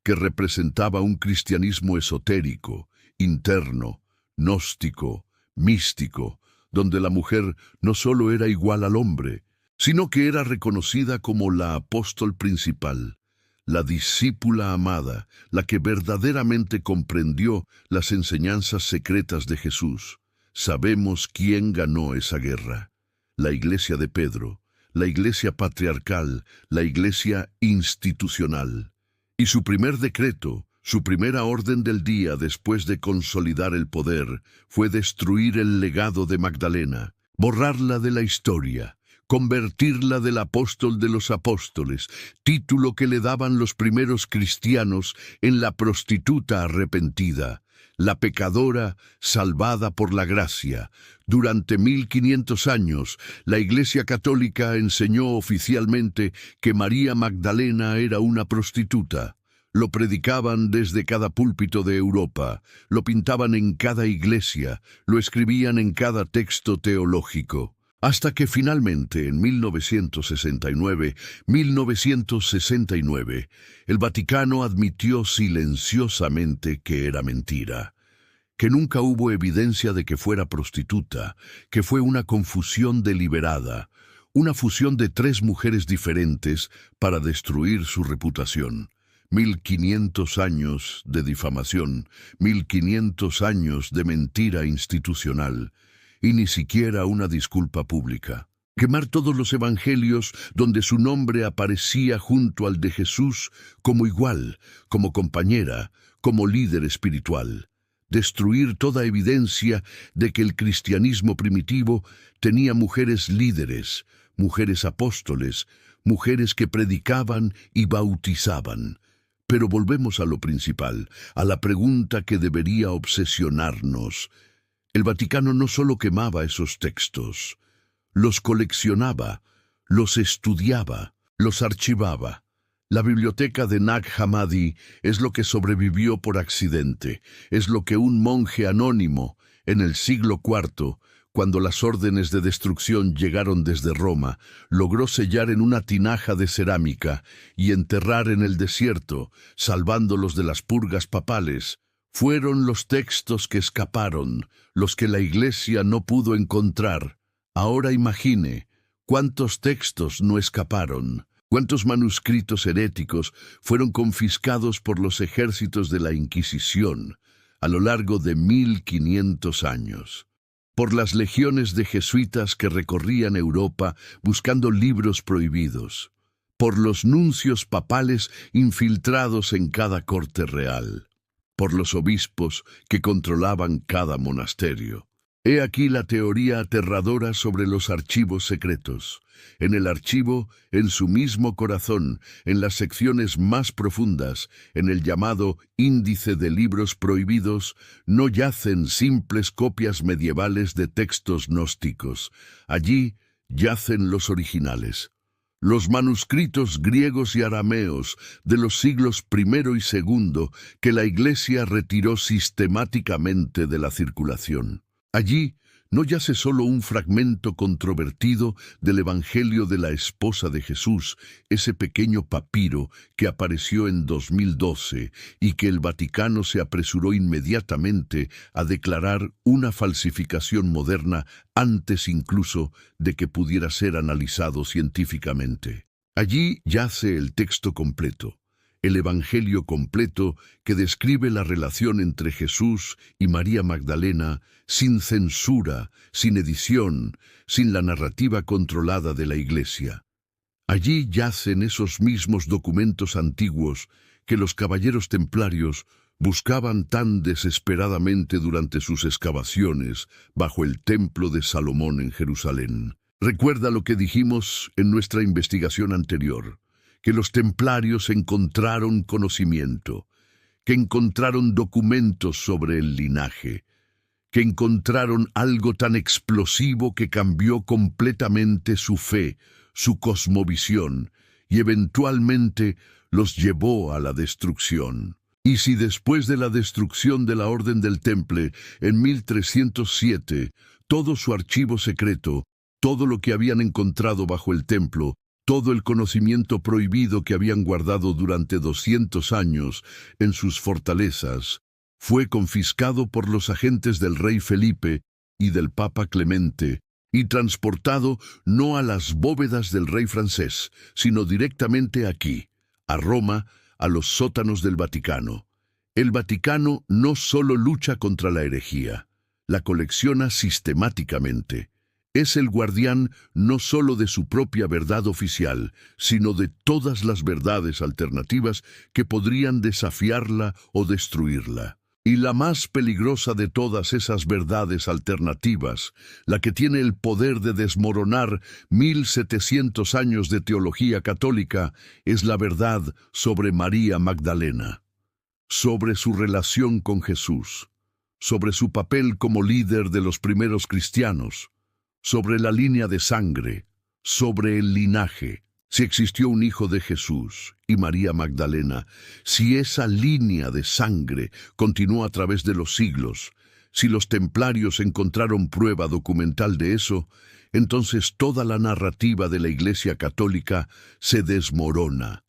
que representaba un cristianismo esotérico, interno, gnóstico, místico, donde la mujer no solo era igual al hombre, sino que era reconocida como la apóstol principal, la discípula amada, la que verdaderamente comprendió las enseñanzas secretas de Jesús. Sabemos quién ganó esa guerra: la iglesia de Pedro, la iglesia patriarcal, la iglesia institucional. Y su primer decreto, su primera orden del día después de consolidar el poder, fue destruir el legado de Magdalena, borrarla de la historia, convertirla del apóstol de los apóstoles, título que le daban los primeros cristianos, en la prostituta arrepentida, la pecadora salvada por la gracia. Durante 1500 años, la Iglesia Católica enseñó oficialmente que María Magdalena era una prostituta. Lo predicaban desde cada púlpito de Europa, lo pintaban en cada iglesia, lo escribían en cada texto teológico. Hasta que finalmente, en 1969, el Vaticano admitió silenciosamente que era mentira, que nunca hubo evidencia de que fuera prostituta, que fue una confusión deliberada, una fusión de tres mujeres diferentes para destruir su reputación. 1500 años de difamación, 1500 años de mentira institucional, y ni siquiera una disculpa pública. Quemar todos los evangelios donde su nombre aparecía junto al de Jesús como igual, como compañera, como líder espiritual. Destruir toda evidencia de que el cristianismo primitivo tenía mujeres líderes, mujeres apóstoles, mujeres que predicaban y bautizaban. Pero volvemos a lo principal, a la pregunta que debería obsesionarnos. El Vaticano no solo quemaba esos textos, los coleccionaba, los estudiaba, los archivaba. La biblioteca de Nag Hammadi es lo que sobrevivió por accidente, es lo que un monje anónimo, en el siglo IV, cuando las órdenes de destrucción llegaron desde Roma, logró sellar en una tinaja de cerámica y enterrar en el desierto, salvándolos de las purgas papales. Fueron los textos que escaparon, los que la Iglesia no pudo encontrar. Ahora imagine, ¿cuántos textos no escaparon? ¿Cuántos manuscritos heréticos fueron confiscados por los ejércitos de la Inquisición a lo largo de 1500 años? Por las legiones de jesuitas que recorrían Europa buscando libros prohibidos. Por los nuncios papales infiltrados en cada corte real. Por los obispos que controlaban cada monasterio. He aquí la teoría aterradora sobre los archivos secretos. En el archivo, en su mismo corazón, en las secciones más profundas, en el llamado índice de libros prohibidos, no yacen simples copias medievales de textos gnósticos. Allí yacen los originales. Los manuscritos griegos y arameos de los siglos I y II que la Iglesia retiró sistemáticamente de la circulación. Allí no yace solo un fragmento controvertido del Evangelio de la esposa de Jesús, ese pequeño papiro que apareció en 2012 y que el Vaticano se apresuró inmediatamente a declarar una falsificación moderna antes incluso de que pudiera ser analizado científicamente. Allí yace el texto completo, el Evangelio completo que describe la relación entre Jesús y María Magdalena sin censura, sin edición, sin la narrativa controlada de la Iglesia. Allí yacen esos mismos documentos antiguos que los caballeros templarios buscaban tan desesperadamente durante sus excavaciones bajo el templo de Salomón en Jerusalén. Recuerda lo que dijimos en nuestra investigación anterior, que los templarios encontraron conocimiento, que encontraron documentos sobre el linaje, que encontraron algo tan explosivo que cambió completamente su fe, su cosmovisión, y eventualmente los llevó a la destrucción. Y si después de la destrucción de la Orden del Temple, en 1307, todo su archivo secreto, todo lo que habían encontrado bajo el templo, todo el conocimiento prohibido que habían guardado durante 200 años en sus fortalezas, fue confiscado por los agentes del rey Felipe y del Papa Clemente, y transportado no a las bóvedas del rey francés, sino directamente aquí, a Roma, a los sótanos del Vaticano. El Vaticano no solo lucha contra la herejía, la colecciona sistemáticamente. Es el guardián no solo de su propia verdad oficial, sino de todas las verdades alternativas que podrían desafiarla o destruirla. Y la más peligrosa de todas esas verdades alternativas, la que tiene el poder de desmoronar 1700 años de teología católica, es la verdad sobre María Magdalena, sobre su relación con Jesús, sobre su papel como líder de los primeros cristianos, sobre la línea de sangre, sobre el linaje. Si existió un hijo de Jesús y María Magdalena, si esa línea de sangre continuó a través de los siglos, si los templarios encontraron prueba documental de eso, entonces toda la narrativa de la Iglesia Católica se desmorona.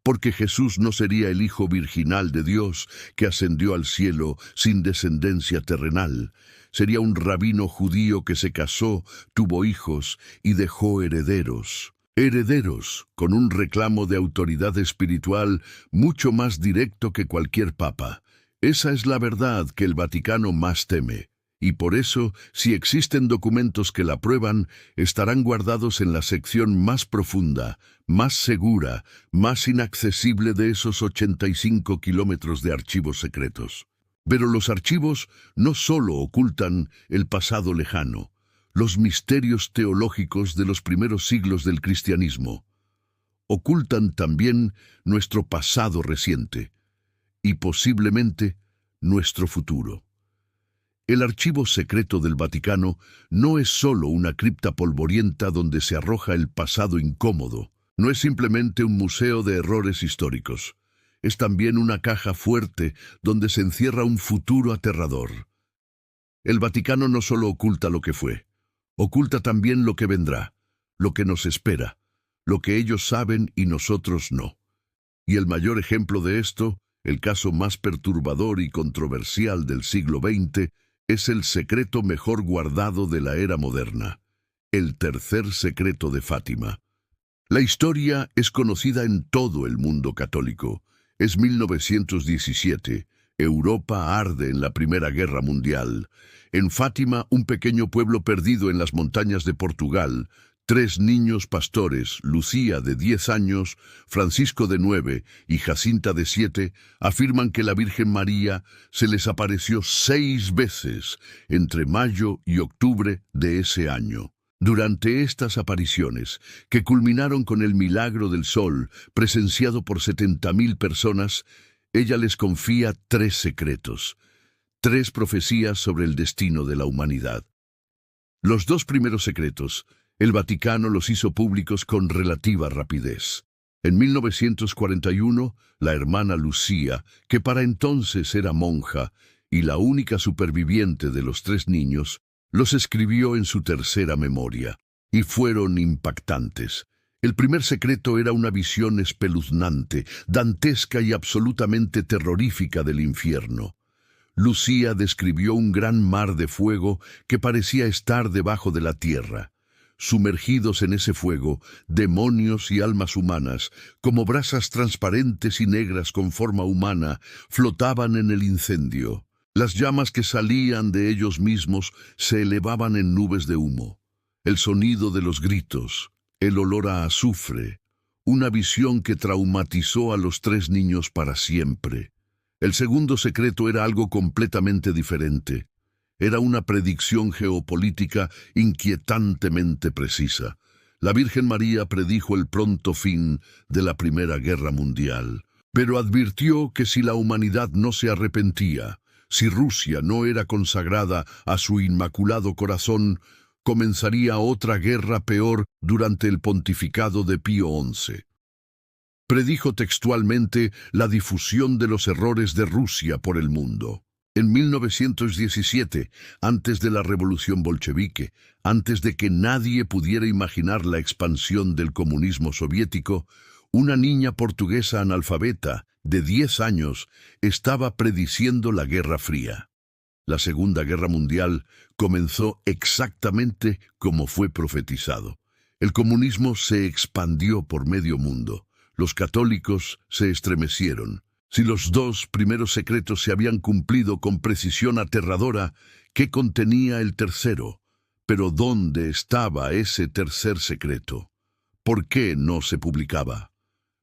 Porque Jesús no sería el Hijo virginal de Dios que ascendió al cielo sin descendencia terrenal. Sería un rabino judío que se casó, tuvo hijos y dejó herederos. Herederos con un reclamo de autoridad espiritual mucho más directo que cualquier papa. Esa es la verdad que el Vaticano más teme. Y por eso, si existen documentos que la prueban, estarán guardados en la sección más profunda, más segura, más inaccesible de esos 85 kilómetros de archivos secretos. Pero los archivos no solo ocultan el pasado lejano, los misterios teológicos de los primeros siglos del cristianismo, ocultan también nuestro pasado reciente y posiblemente nuestro futuro. El archivo secreto del Vaticano no es solo una cripta polvorienta donde se arroja el pasado incómodo, no es simplemente un museo de errores históricos, es también una caja fuerte donde se encierra un futuro aterrador. El Vaticano no solo oculta lo que fue, oculta también lo que vendrá, lo que nos espera, lo que ellos saben y nosotros no. Y el mayor ejemplo de esto, el caso más perturbador y controversial del siglo XX, es el secreto mejor guardado de la era moderna, el tercer secreto de Fátima. La historia es conocida en todo el mundo católico. Es 1917. Europa arde en la Primera Guerra Mundial. En Fátima, un pequeño pueblo perdido en las montañas de Portugal, 3 niños pastores, Lucía de 10 años, Francisco de 9 y Jacinta de 7, afirman que la Virgen María se les apareció 6 veces entre mayo y octubre de ese año. Durante estas apariciones, que culminaron con el milagro del sol, presenciado por 70.000 personas, ella les confía 3 secretos, 3 profecías sobre el destino de la humanidad. Los 2 primeros secretos, el Vaticano los hizo públicos con relativa rapidez. En 1941, la hermana Lucía, que para entonces era monja y la única superviviente de los 3 niños, los escribió en su tercera memoria, y fueron impactantes. El primer secreto era una visión espeluznante, dantesca y absolutamente terrorífica del infierno. Lucía describió un gran mar de fuego que parecía estar debajo de la tierra. Sumergidos en ese fuego, demonios y almas humanas, como brasas transparentes y negras con forma humana, flotaban en el incendio. Las llamas que salían de ellos mismos se elevaban en nubes de humo. El sonido de los gritos, el olor a azufre, una visión que traumatizó a los 3 niños para siempre. El segundo secreto era algo completamente diferente. Era una predicción geopolítica inquietantemente precisa. La Virgen María predijo el pronto fin de la Primera Guerra Mundial, pero advirtió que si la humanidad no se arrepentía, si Rusia no era consagrada a su inmaculado corazón, comenzaría otra guerra peor durante el pontificado de Pío XI. Predijo textualmente la difusión de los errores de Rusia por el mundo. En 1917, antes de la revolución bolchevique, antes de que nadie pudiera imaginar la expansión del comunismo soviético, una niña portuguesa analfabeta de 10 años estaba prediciendo la Guerra Fría. La Segunda Guerra Mundial comenzó exactamente como fue profetizado. El comunismo se expandió por medio mundo. Los católicos se estremecieron. Si los 2 primeros secretos se habían cumplido con precisión aterradora, ¿qué contenía el tercero? Pero ¿dónde estaba ese tercer secreto? ¿Por qué no se publicaba?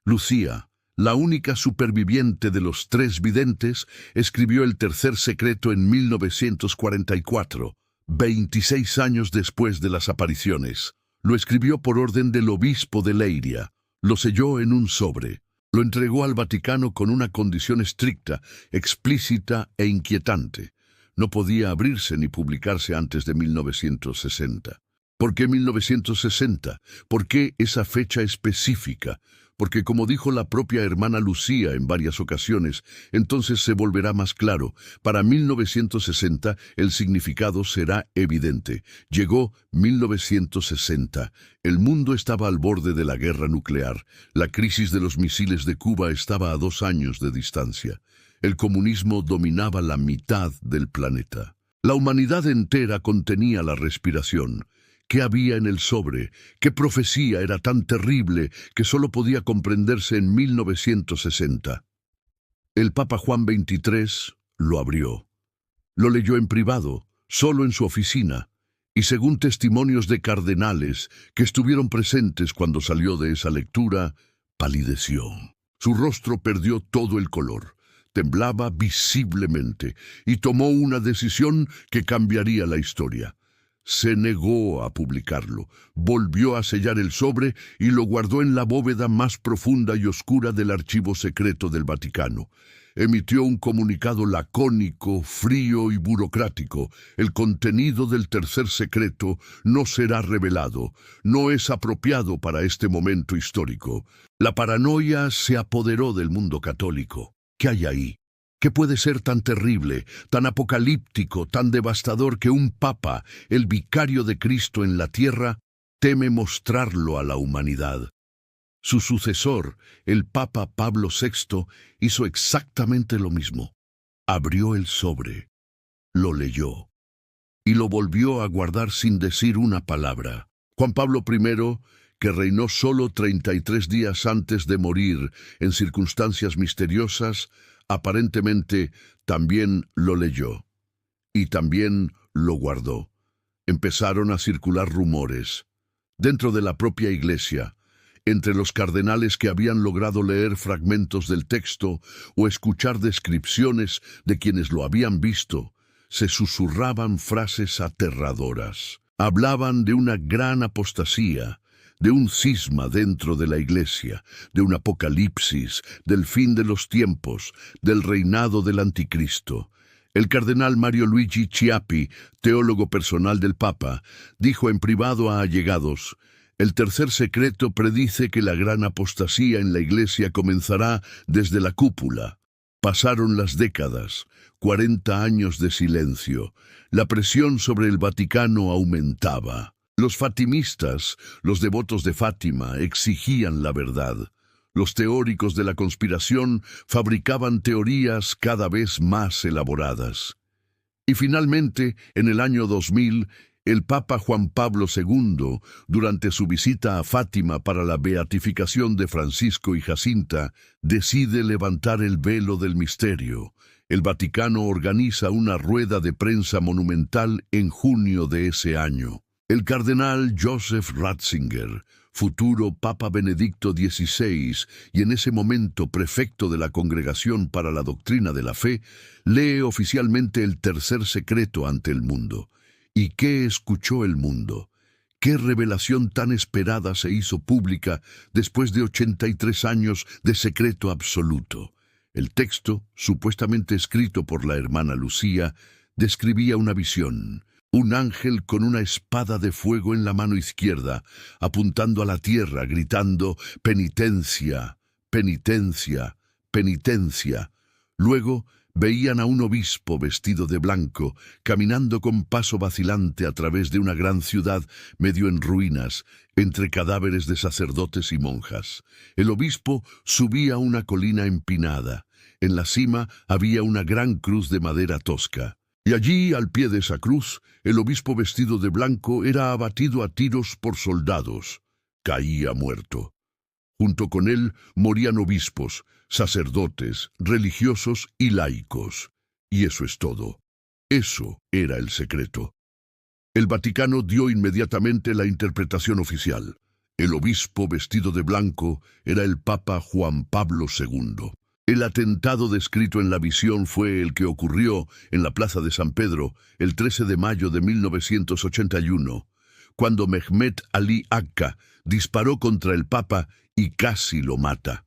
Lucía, la única superviviente de los 3 videntes, escribió el tercer secreto en 1944, 26 años después de las apariciones. Lo escribió por orden del obispo de Leiria. Lo selló en un sobre. Lo entregó al Vaticano con una condición estricta, explícita e inquietante. No podía abrirse ni publicarse antes de 1960. ¿Por qué 1960? ¿Por qué esa fecha específica? Porque, como dijo la propia hermana Lucía en varias ocasiones, entonces se volverá más claro. Para 1960 el significado será evidente. Llegó 1960. El mundo estaba al borde de la guerra nuclear. La crisis de los misiles de Cuba estaba a 2 años de distancia. El comunismo dominaba la mitad del planeta. La humanidad entera contenía la respiración. ¿Qué había en el sobre? ¿Qué profecía era tan terrible que solo podía comprenderse en 1960? El Papa Juan XXIII lo abrió. Lo leyó en privado, solo en su oficina, y según testimonios de cardenales que estuvieron presentes cuando salió de esa lectura, palideció. Su rostro perdió todo el color, temblaba visiblemente y tomó una decisión que cambiaría la historia. Se negó a publicarlo, volvió a sellar el sobre y lo guardó en la bóveda más profunda y oscura del archivo secreto del Vaticano. Emitió un comunicado lacónico, frío y burocrático. El contenido del tercer secreto no será revelado, no es apropiado para este momento histórico. La paranoia se apoderó del mundo católico. ¿Qué hay ahí? ¿Qué puede ser tan terrible, tan apocalíptico, tan devastador que un papa, el vicario de Cristo en la tierra, teme mostrarlo a la humanidad? Su sucesor, el Papa Pablo VI, hizo exactamente lo mismo. Abrió el sobre, lo leyó y lo volvió a guardar sin decir una palabra. Juan Pablo I, que reinó solo 33 días antes de morir en circunstancias misteriosas, aparentemente también lo leyó y también lo guardó. Empezaron a circular rumores dentro de la propia Iglesia, entre los cardenales que habían logrado leer fragmentos del texto o escuchar descripciones de quienes lo habían visto. Se susurraban frases aterradoras. Hablaban de una gran apostasía, de un cisma dentro de la Iglesia, de un apocalipsis, del fin de los tiempos, del reinado del anticristo. El cardenal Mario Luigi Chiappi, teólogo personal del Papa, dijo en privado a allegados: «El tercer secreto predice que la gran apostasía en la Iglesia comenzará desde la cúpula». Pasaron las décadas, 40 años de silencio. La presión sobre el Vaticano aumentaba. Los fatimistas, los devotos de Fátima, exigían la verdad. Los teóricos de la conspiración fabricaban teorías cada vez más elaboradas. Y finalmente, en el año 2000, El Papa Juan Pablo II, durante su visita a Fátima para la beatificación de Francisco y Jacinta, decide levantar el velo del misterio. El Vaticano organiza una rueda de prensa monumental en junio de ese año. El cardenal Joseph Ratzinger, futuro Papa Benedicto XVI y en ese momento prefecto de la Congregación para la Doctrina de la Fe, lee oficialmente el tercer secreto ante el mundo. ¿Y qué escuchó el mundo? ¿Qué revelación tan esperada se hizo pública después de 83 años de secreto absoluto? El texto, supuestamente escrito por la hermana Lucía, describía una visión. Un ángel con una espada de fuego en la mano izquierda, apuntando a la tierra, gritando «penitencia, penitencia, penitencia». Luego veían a un obispo vestido de blanco, caminando con paso vacilante a través de una gran ciudad medio en ruinas, entre cadáveres de sacerdotes y monjas. El obispo subía una colina empinada. En la cima había una gran cruz de madera tosca. Y allí, al pie de esa cruz, el obispo vestido de blanco era abatido a tiros por soldados. Caía muerto. Junto con él morían obispos, sacerdotes, religiosos y laicos. Y eso es todo. Eso era el secreto. El Vaticano dio inmediatamente la interpretación oficial. El obispo vestido de blanco era el Papa Juan Pablo II. El atentado descrito en la visión fue el que ocurrió en la Plaza de San Pedro el 13 de mayo de 1981, cuando Mehmet Ali Agca disparó contra el Papa y casi lo mata.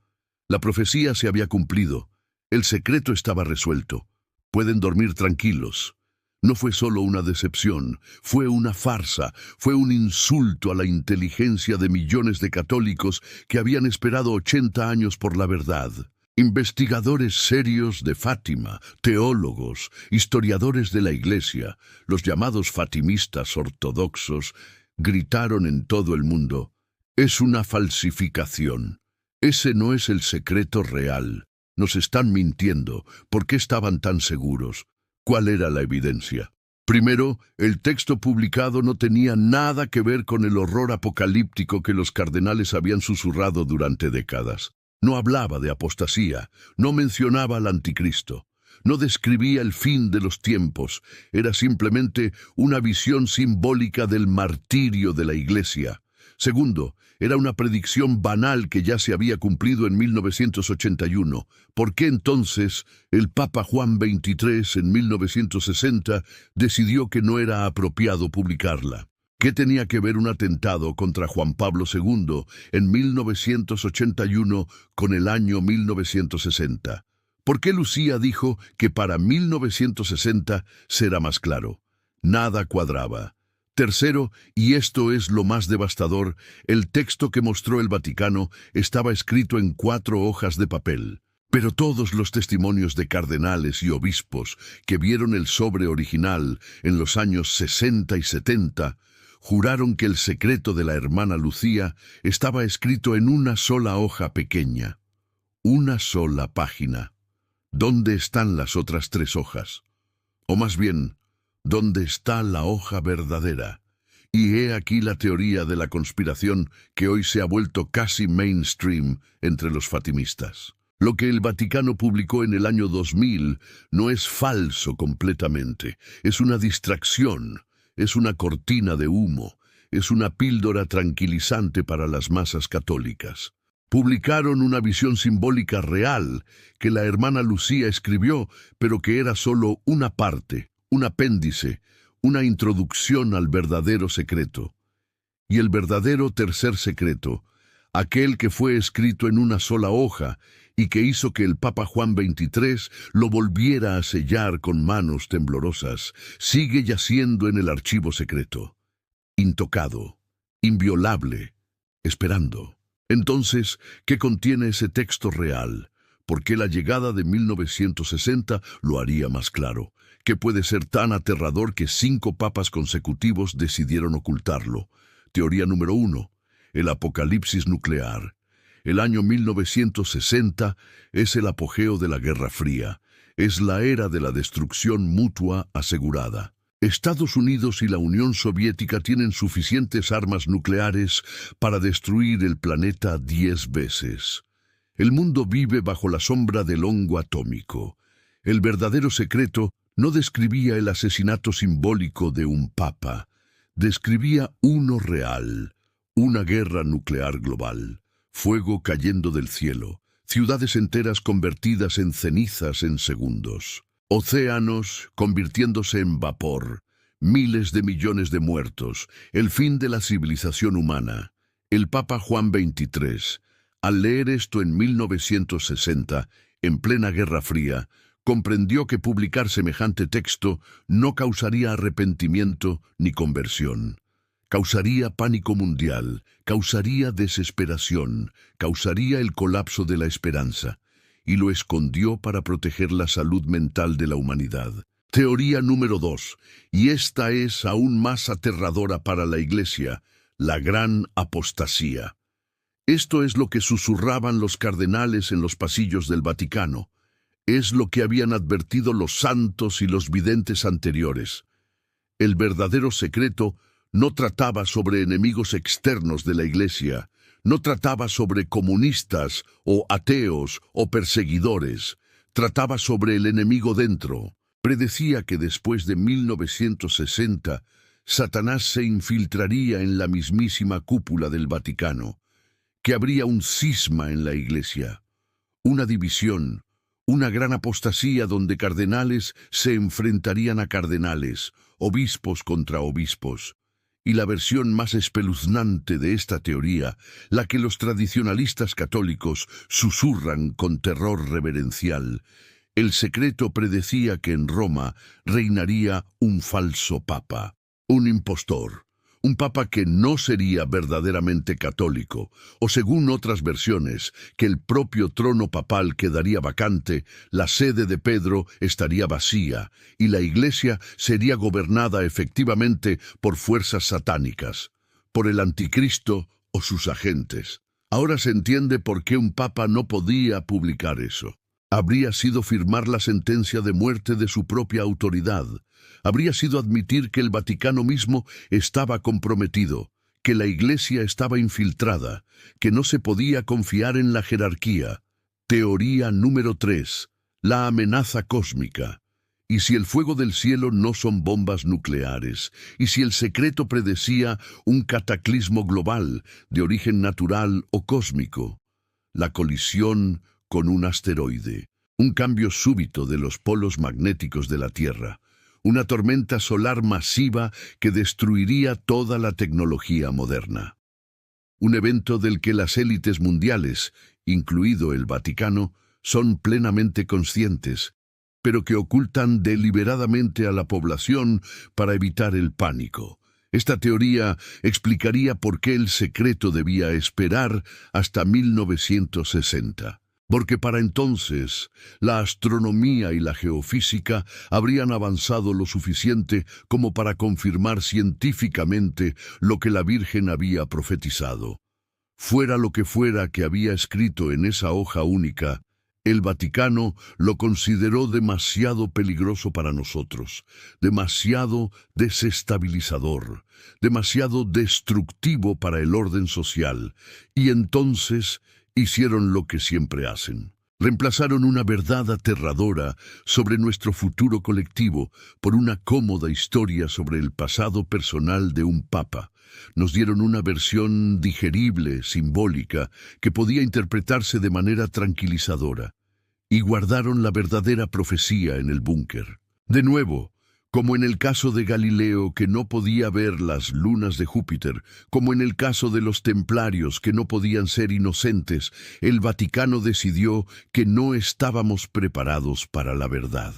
La profecía se había cumplido. El secreto estaba resuelto. Pueden dormir tranquilos. No fue solo una decepción, fue una farsa, fue un insulto a la inteligencia de millones de católicos que habían esperado 80 años por la verdad. Investigadores serios de Fátima, teólogos, historiadores de la Iglesia, los llamados fatimistas ortodoxos, gritaron en todo el mundo: «Es una falsificación. Ese no es el secreto real. Nos están mintiendo. ¿Por qué estaban tan seguros? ¿Cuál era la evidencia?». Primero, el texto publicado no tenía nada que ver con el horror apocalíptico que los cardenales habían susurrado durante décadas. No hablaba de apostasía, no mencionaba al anticristo, no describía el fin de los tiempos, era simplemente una visión simbólica del martirio de la Iglesia. Segundo, era una predicción banal que ya se había cumplido en 1981. ¿Por qué entonces el Papa Juan XXIII en 1960 decidió que no era apropiado publicarla? ¿Qué tenía que ver un atentado contra Juan Pablo II en 1981 con el año 1960? ¿Por qué Lucía dijo que para 1960 será más claro? Nada cuadraba. Tercero, y esto es lo más devastador, el texto que mostró el Vaticano estaba escrito en 4 hojas de papel. Pero todos los testimonios de cardenales y obispos que vieron el sobre original en los años 60 y 70 juraron que el secreto de la hermana Lucía estaba escrito en una sola hoja pequeña, una sola página. ¿Dónde están las otras 3 hojas? O más bien, ¿dónde está la hoja verdadera? Y he aquí la teoría de la conspiración que hoy se ha vuelto casi mainstream entre los fatimistas. Lo que el Vaticano publicó en el año 2000 no es falso completamente, es una distracción. Es una cortina de humo, es una píldora tranquilizante para las masas católicas. Publicaron una visión simbólica real que la hermana Lucía escribió, pero que era solo una parte, un apéndice, una introducción al verdadero secreto. Y el verdadero tercer secreto, aquel que fue escrito en una sola hoja y que hizo que el Papa Juan XXIII lo volviera a sellar con manos temblorosas, sigue yaciendo en el archivo secreto, intocado, inviolable, esperando. Entonces, ¿qué contiene ese texto real? ¿Por qué la llegada de 1960 lo haría más claro? ¿Qué puede ser tan aterrador que 5 papas consecutivos decidieron ocultarlo? Teoría número 1. El apocalipsis nuclear. El año 1960 es el apogeo de la Guerra Fría. Es la era de la destrucción mutua asegurada. Estados Unidos y la Unión Soviética tienen suficientes armas nucleares para destruir el planeta 10 veces. El mundo vive bajo la sombra del hongo atómico. El verdadero secreto no describía el asesinato simbólico de un papa, describía uno real, una guerra nuclear global, fuego cayendo del cielo, ciudades enteras convertidas en cenizas en segundos, océanos convirtiéndose en vapor, miles de millones de muertos, el fin de la civilización humana. El Papa Juan XXIII, al leer esto en 1960, en plena Guerra Fría, comprendió que publicar semejante texto no causaría arrepentimiento ni conversión. Causaría pánico mundial, causaría desesperación, causaría el colapso de la esperanza, y lo escondió para proteger la salud mental de la humanidad. Teoría número 2, y esta es aún más aterradora para la Iglesia, la gran apostasía. Esto es lo que susurraban los cardenales en los pasillos del Vaticano. Es lo que habían advertido los santos y los videntes anteriores. El verdadero secreto no trataba sobre enemigos externos de la Iglesia, no trataba sobre comunistas o ateos o perseguidores, trataba sobre el enemigo dentro. Predecía que después de 1960, Satanás se infiltraría en la mismísima cúpula del Vaticano, que habría un cisma en la Iglesia, una división, una gran apostasía donde cardenales se enfrentarían a cardenales, obispos contra obispos. Y la versión más espeluznante de esta teoría, la que los tradicionalistas católicos susurran con terror reverencial, el secreto predecía que en Roma reinaría un falso papa, un impostor. Un papa que no sería verdaderamente católico, o según otras versiones, que el propio trono papal quedaría vacante, la sede de Pedro estaría vacía, y la Iglesia sería gobernada efectivamente por fuerzas satánicas, por el anticristo o sus agentes. Ahora se entiende por qué un papa no podía publicar eso. Habría sido firmar la sentencia de muerte de su propia autoridad. Habría sido admitir que el Vaticano mismo estaba comprometido, que la Iglesia estaba infiltrada, que no se podía confiar en la jerarquía. Teoría número 3. La amenaza cósmica. ¿Y si el fuego del cielo no son bombas nucleares? ¿Y si el secreto predecía un cataclismo global, de origen natural o cósmico? La colisión con un asteroide, un cambio súbito de los polos magnéticos de la Tierra, una tormenta solar masiva que destruiría toda la tecnología moderna. Un evento del que las élites mundiales, incluido el Vaticano, son plenamente conscientes, pero que ocultan deliberadamente a la población para evitar el pánico. Esta teoría explicaría por qué el secreto debía esperar hasta 1960. Porque para entonces la astronomía y la geofísica habrían avanzado lo suficiente como para confirmar científicamente lo que la Virgen había profetizado. Fuera lo que fuera que había escrito en esa hoja única, el Vaticano lo consideró demasiado peligroso para nosotros, demasiado desestabilizador, demasiado destructivo para el orden social, y entonces hicieron lo que siempre hacen. Reemplazaron una verdad aterradora sobre nuestro futuro colectivo por una cómoda historia sobre el pasado personal de un papa. Nos dieron una versión digerible, simbólica, que podía interpretarse de manera tranquilizadora. Y guardaron la verdadera profecía en el búnker. De nuevo, como en el caso de Galileo, que no podía ver las lunas de Júpiter, como en el caso de los templarios, que no podían ser inocentes, el Vaticano decidió que no estábamos preparados para la verdad.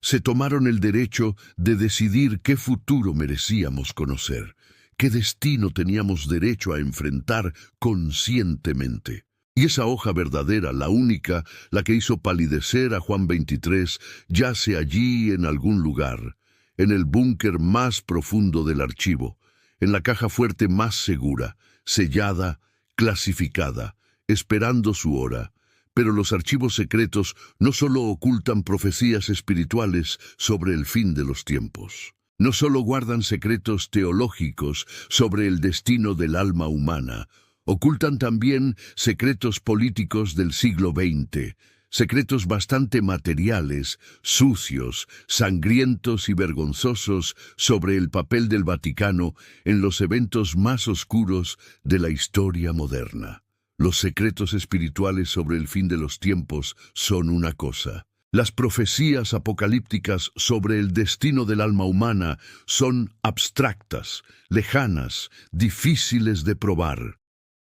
Se tomaron el derecho de decidir qué futuro merecíamos conocer, qué destino teníamos derecho a enfrentar conscientemente. Y esa hoja verdadera, la única, la que hizo palidecer a Juan XXIII, yace allí en algún lugar, en el búnker más profundo del archivo, en la caja fuerte más segura, sellada, clasificada, esperando su hora. Pero los archivos secretos no solo ocultan profecías espirituales sobre el fin de los tiempos. No solo guardan secretos teológicos sobre el destino del alma humana, ocultan también secretos políticos del siglo XX, secretos bastante materiales, sucios, sangrientos y vergonzosos sobre el papel del Vaticano en los eventos más oscuros de la historia moderna. Los secretos espirituales sobre el fin de los tiempos son una cosa. Las profecías apocalípticas sobre el destino del alma humana son abstractas, lejanas, difíciles de probar.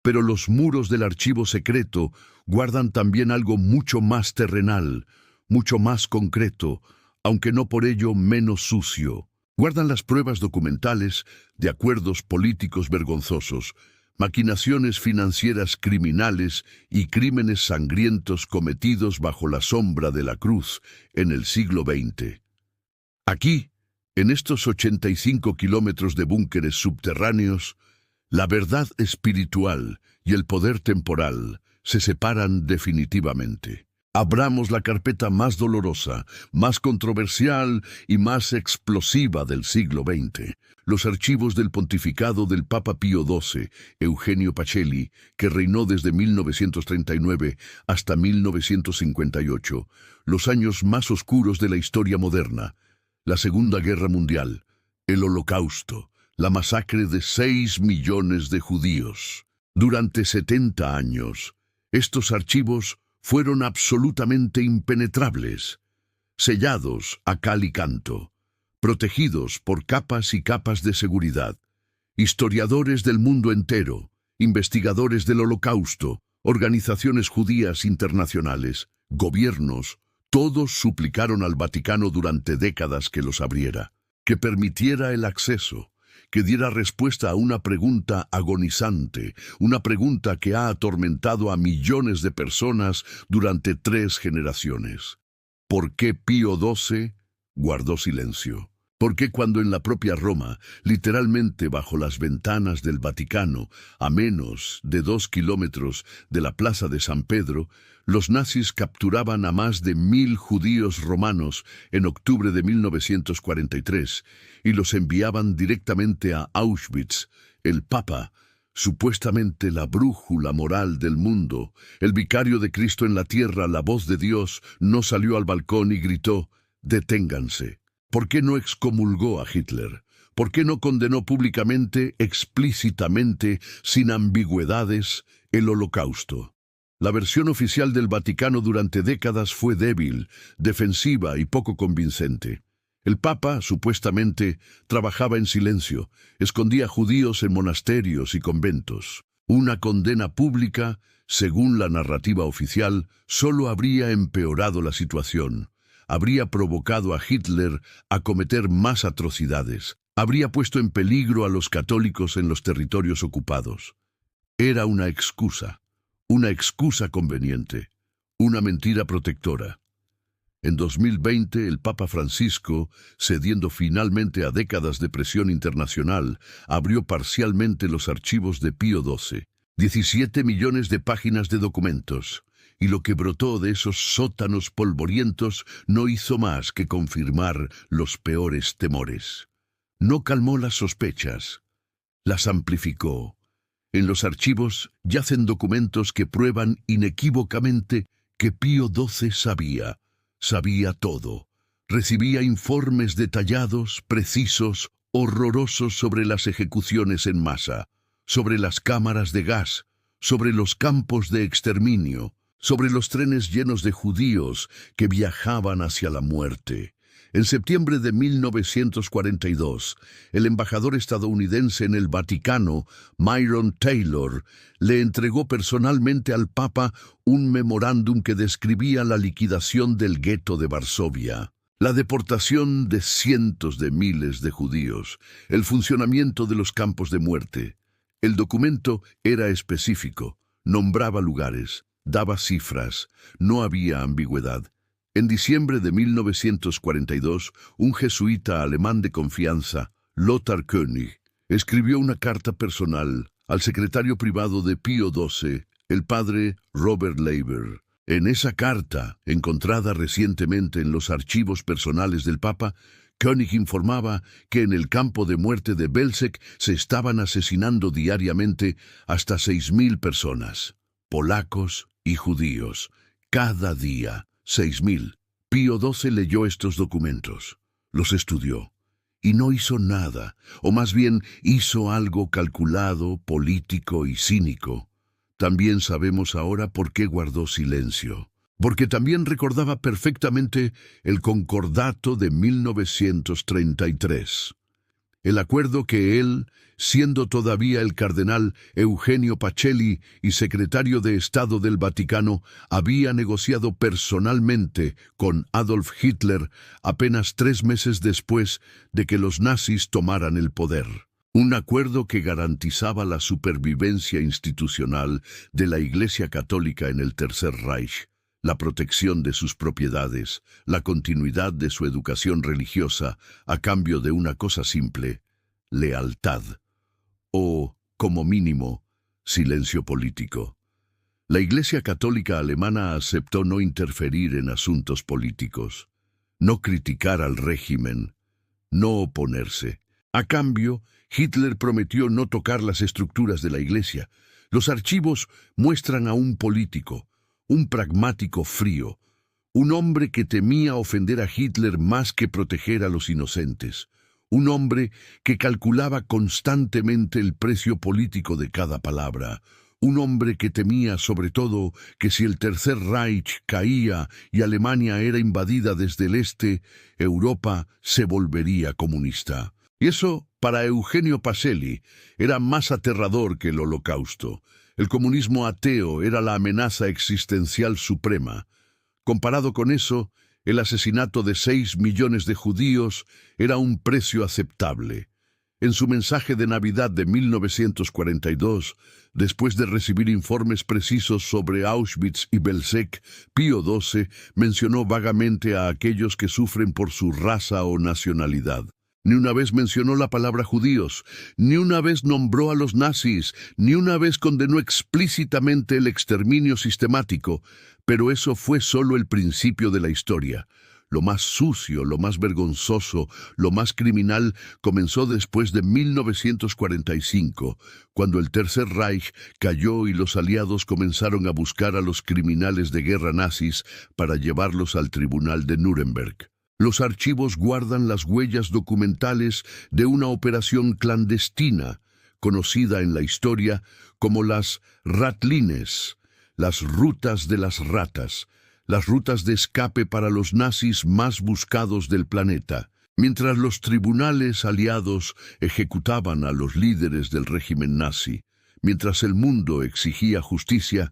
Pero los muros del archivo secreto guardan también algo mucho más terrenal, mucho más concreto, aunque no por ello menos sucio. Guardan las pruebas documentales de acuerdos políticos vergonzosos, maquinaciones financieras criminales y crímenes sangrientos cometidos bajo la sombra de la cruz en el siglo XX. Aquí, en estos 85 kilómetros de búnkeres subterráneos, la verdad espiritual y el poder temporal se separan definitivamente. Abramos la carpeta más dolorosa, más controversial y más explosiva del siglo XX. Los archivos del pontificado del Papa Pío XII, Eugenio Pacelli, que reinó desde 1939 hasta 1958, los años más oscuros de la historia moderna, la Segunda Guerra Mundial, el Holocausto, la masacre de 6 millones de judíos. Durante 70 años, estos archivos fueron absolutamente impenetrables, sellados a cal y canto, protegidos por capas y capas de seguridad. Historiadores del mundo entero, investigadores del Holocausto, organizaciones judías internacionales, gobiernos, todos suplicaron al Vaticano durante décadas que los abriera, que permitiera el acceso, que diera respuesta a una pregunta agonizante, una pregunta que ha atormentado a millones de personas durante 3 generaciones. ¿Por qué Pío XII guardó silencio? ¿Por qué cuando en la propia Roma, literalmente bajo las ventanas del Vaticano, a menos de 2 kilómetros de la plaza de San Pedro, los nazis capturaban a más de 1000 judíos romanos en octubre de 1943 y los enviaban directamente a Auschwitz? El Papa, supuestamente la brújula moral del mundo, el vicario de Cristo en la tierra, la voz de Dios, no salió al balcón y gritó: «Deténganse». ¿Por qué no excomulgó a Hitler? ¿Por qué no condenó públicamente, explícitamente, sin ambigüedades, el Holocausto? La versión oficial del Vaticano durante décadas fue débil, defensiva y poco convincente. El Papa, supuestamente, trabajaba en silencio, escondía judíos en monasterios y conventos. Una condena pública, según la narrativa oficial, solo habría empeorado la situación. Habría provocado a Hitler a cometer más atrocidades. Habría puesto en peligro a los católicos en los territorios ocupados. Era una excusa conveniente, una mentira protectora. En 2020, el Papa Francisco, cediendo finalmente a décadas de presión internacional, abrió parcialmente los archivos de Pío XII. 17 millones de páginas de documentos. Y lo que brotó de esos sótanos polvorientos no hizo más que confirmar los peores temores. No calmó las sospechas, las amplificó. En los archivos yacen documentos que prueban inequívocamente que Pío XII sabía todo. Recibía informes detallados, precisos, horrorosos sobre las ejecuciones en masa, sobre las cámaras de gas, sobre los campos de exterminio, sobre los trenes llenos de judíos que viajaban hacia la muerte. En septiembre de 1942, el embajador estadounidense en el Vaticano, Myron Taylor, le entregó personalmente al Papa un memorándum que describía la liquidación del gueto de Varsovia, la deportación de cientos de miles de judíos, el funcionamiento de los campos de muerte. El documento era específico, nombraba lugares, daba cifras, no había ambigüedad. En diciembre de 1942, un jesuita alemán de confianza, Lothar König, escribió una carta personal al secretario privado de Pío XII, el padre Robert Leiber. En esa carta, encontrada recientemente en los archivos personales del Papa, Koenig informaba que en el campo de muerte de Belzec se estaban asesinando diariamente hasta 6.000 personas, polacos y judíos. Cada día, 6.000. Pío XII leyó estos documentos, los estudió, y no hizo nada, o más bien hizo algo calculado, político y cínico. También sabemos ahora por qué guardó silencio. Porque también recordaba perfectamente el Concordato de 1933. El acuerdo que él, siendo todavía el cardenal Eugenio Pacelli y secretario de Estado del Vaticano, había negociado personalmente con Adolf Hitler apenas 3 meses después de que los nazis tomaran el poder. Un acuerdo que garantizaba la supervivencia institucional de la Iglesia Católica en el Tercer Reich, la protección de sus propiedades, la continuidad de su educación religiosa a cambio de una cosa simple: lealtad, o, como mínimo, silencio político. La Iglesia Católica alemana aceptó no interferir en asuntos políticos, no criticar al régimen, no oponerse. A cambio, Hitler prometió no tocar las estructuras de la Iglesia. Los archivos muestran a un político, un pragmático frío, un hombre que temía ofender a Hitler más que proteger a los inocentes, un hombre que calculaba constantemente el precio político de cada palabra, un hombre que temía sobre todo que si el Tercer Reich caía y Alemania era invadida desde el este, Europa se volvería comunista. Y eso, para Eugenio Pacelli, era más aterrador que el Holocausto. El comunismo ateo era la amenaza existencial suprema. Comparado con eso, el asesinato de 6 millones de judíos era un precio aceptable. En su mensaje de Navidad de 1942, después de recibir informes precisos sobre Auschwitz y Belzec, Pío XII mencionó vagamente a aquellos que sufren por su raza o nacionalidad. Ni una vez mencionó la palabra judíos, ni una vez nombró a los nazis, ni una vez condenó explícitamente el exterminio sistemático, pero eso fue solo el principio de la historia. Lo más sucio, lo más vergonzoso, lo más criminal comenzó después de 1945, cuando el Tercer Reich cayó y los aliados comenzaron a buscar a los criminales de guerra nazis para llevarlos al tribunal de Nuremberg. Los archivos guardan las huellas documentales de una operación clandestina, conocida en la historia como las Ratlines, las rutas de las ratas, las rutas de escape para los nazis más buscados del planeta. Mientras los tribunales aliados ejecutaban a los líderes del régimen nazi, mientras el mundo exigía justicia,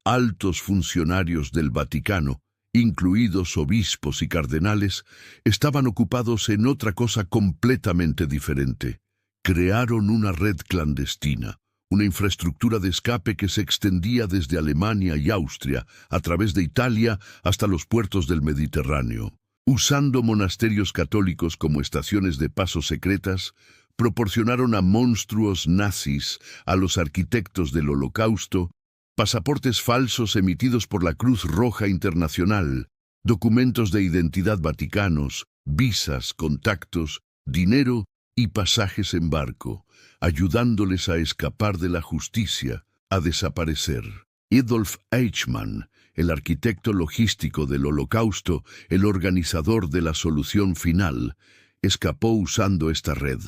altos funcionarios del Vaticano, incluidos obispos y cardenales, estaban ocupados en otra cosa completamente diferente. Crearon una red clandestina, una infraestructura de escape que se extendía desde Alemania y Austria, a través de Italia hasta los puertos del Mediterráneo. Usando monasterios católicos como estaciones de paso secretas, proporcionaron a monstruos nazis, a los arquitectos del Holocausto, pasaportes falsos emitidos por la Cruz Roja Internacional, documentos de identidad vaticanos, visas, contactos, dinero y pasajes en barco, ayudándoles a escapar de la justicia, a desaparecer. Adolf Eichmann, el arquitecto logístico del Holocausto, el organizador de la solución final, escapó usando esta red.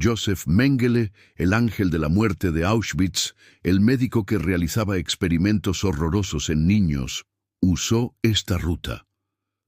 Joseph Mengele, el ángel de la muerte de Auschwitz, el médico que realizaba experimentos horrorosos en niños, usó esta ruta.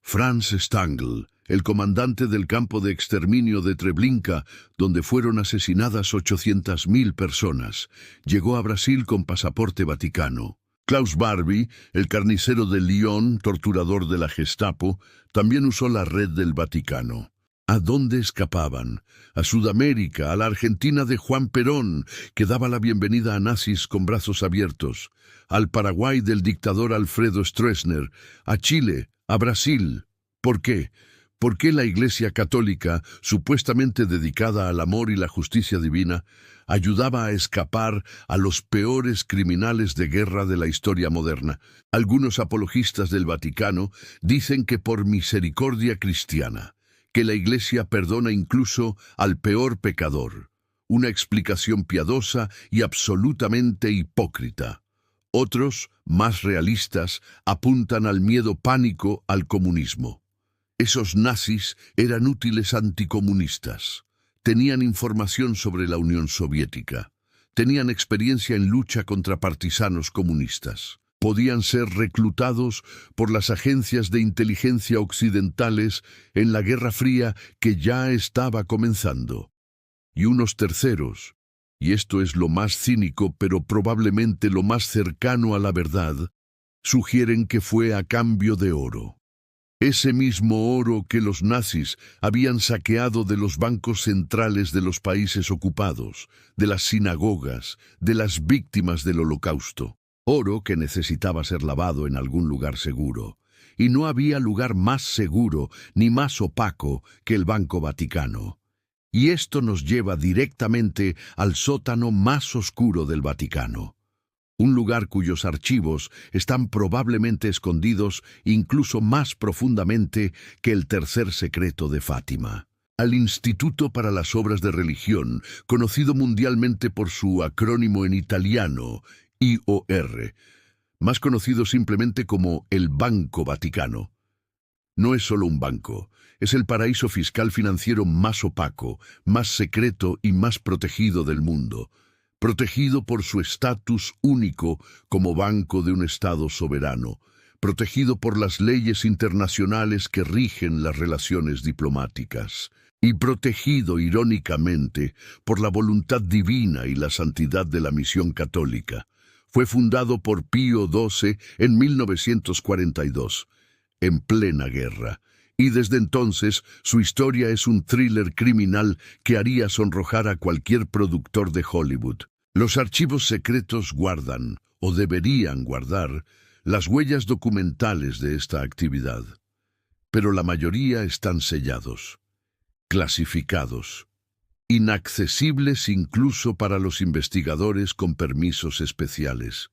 Franz Stangl, el comandante del campo de exterminio de Treblinka, donde fueron asesinadas 800.000 personas, llegó a Brasil con pasaporte vaticano. Klaus Barbie, el carnicero de Lyon, torturador de la Gestapo, también usó la red del Vaticano. ¿A dónde escapaban? A Sudamérica, a la Argentina de Juan Perón, que daba la bienvenida a nazis con brazos abiertos, al Paraguay del dictador Alfredo Stroessner, a Chile, a Brasil. ¿Por qué? ¿Por qué la Iglesia Católica, supuestamente dedicada al amor y la justicia divina, ayudaba a escapar a los peores criminales de guerra de la historia moderna? Algunos apologistas del Vaticano dicen que por misericordia cristiana, que la Iglesia perdona incluso al peor pecador. Una explicación piadosa y absolutamente hipócrita. Otros, más realistas, apuntan al miedo pánico al comunismo. Esos nazis eran útiles anticomunistas. Tenían información sobre la Unión Soviética. Tenían experiencia en lucha contra partisanos comunistas. Podían ser reclutados por las agencias de inteligencia occidentales en la Guerra Fría que ya estaba comenzando. Y unos terceros, y esto es lo más cínico pero probablemente lo más cercano a la verdad, sugieren que fue a cambio de oro. Ese mismo oro que los nazis habían saqueado de los bancos centrales de los países ocupados, de las sinagogas, de las víctimas del Holocausto. Oro que necesitaba ser lavado en algún lugar seguro. Y no había lugar más seguro ni más opaco que el Banco Vaticano. Y esto nos lleva directamente al sótano más oscuro del Vaticano. Un lugar cuyos archivos están probablemente escondidos incluso más profundamente que el tercer secreto de Fátima. Al Instituto para las Obras de Religión, conocido mundialmente por su acrónimo en italiano, IOR, más conocido simplemente como el Banco Vaticano. No es solo un banco, es el paraíso fiscal financiero más opaco, más secreto y más protegido del mundo, protegido por su estatus único como banco de un Estado soberano, protegido por las leyes internacionales que rigen las relaciones diplomáticas, y protegido, irónicamente, por la voluntad divina y la santidad de la misión católica. Fue fundado por Pío XII en 1942, en plena guerra, y desde entonces su historia es un thriller criminal que haría sonrojar a cualquier productor de Hollywood. Los archivos secretos guardan, o deberían guardar, las huellas documentales de esta actividad, pero la mayoría están sellados, clasificados, inaccesibles incluso para los investigadores con permisos especiales.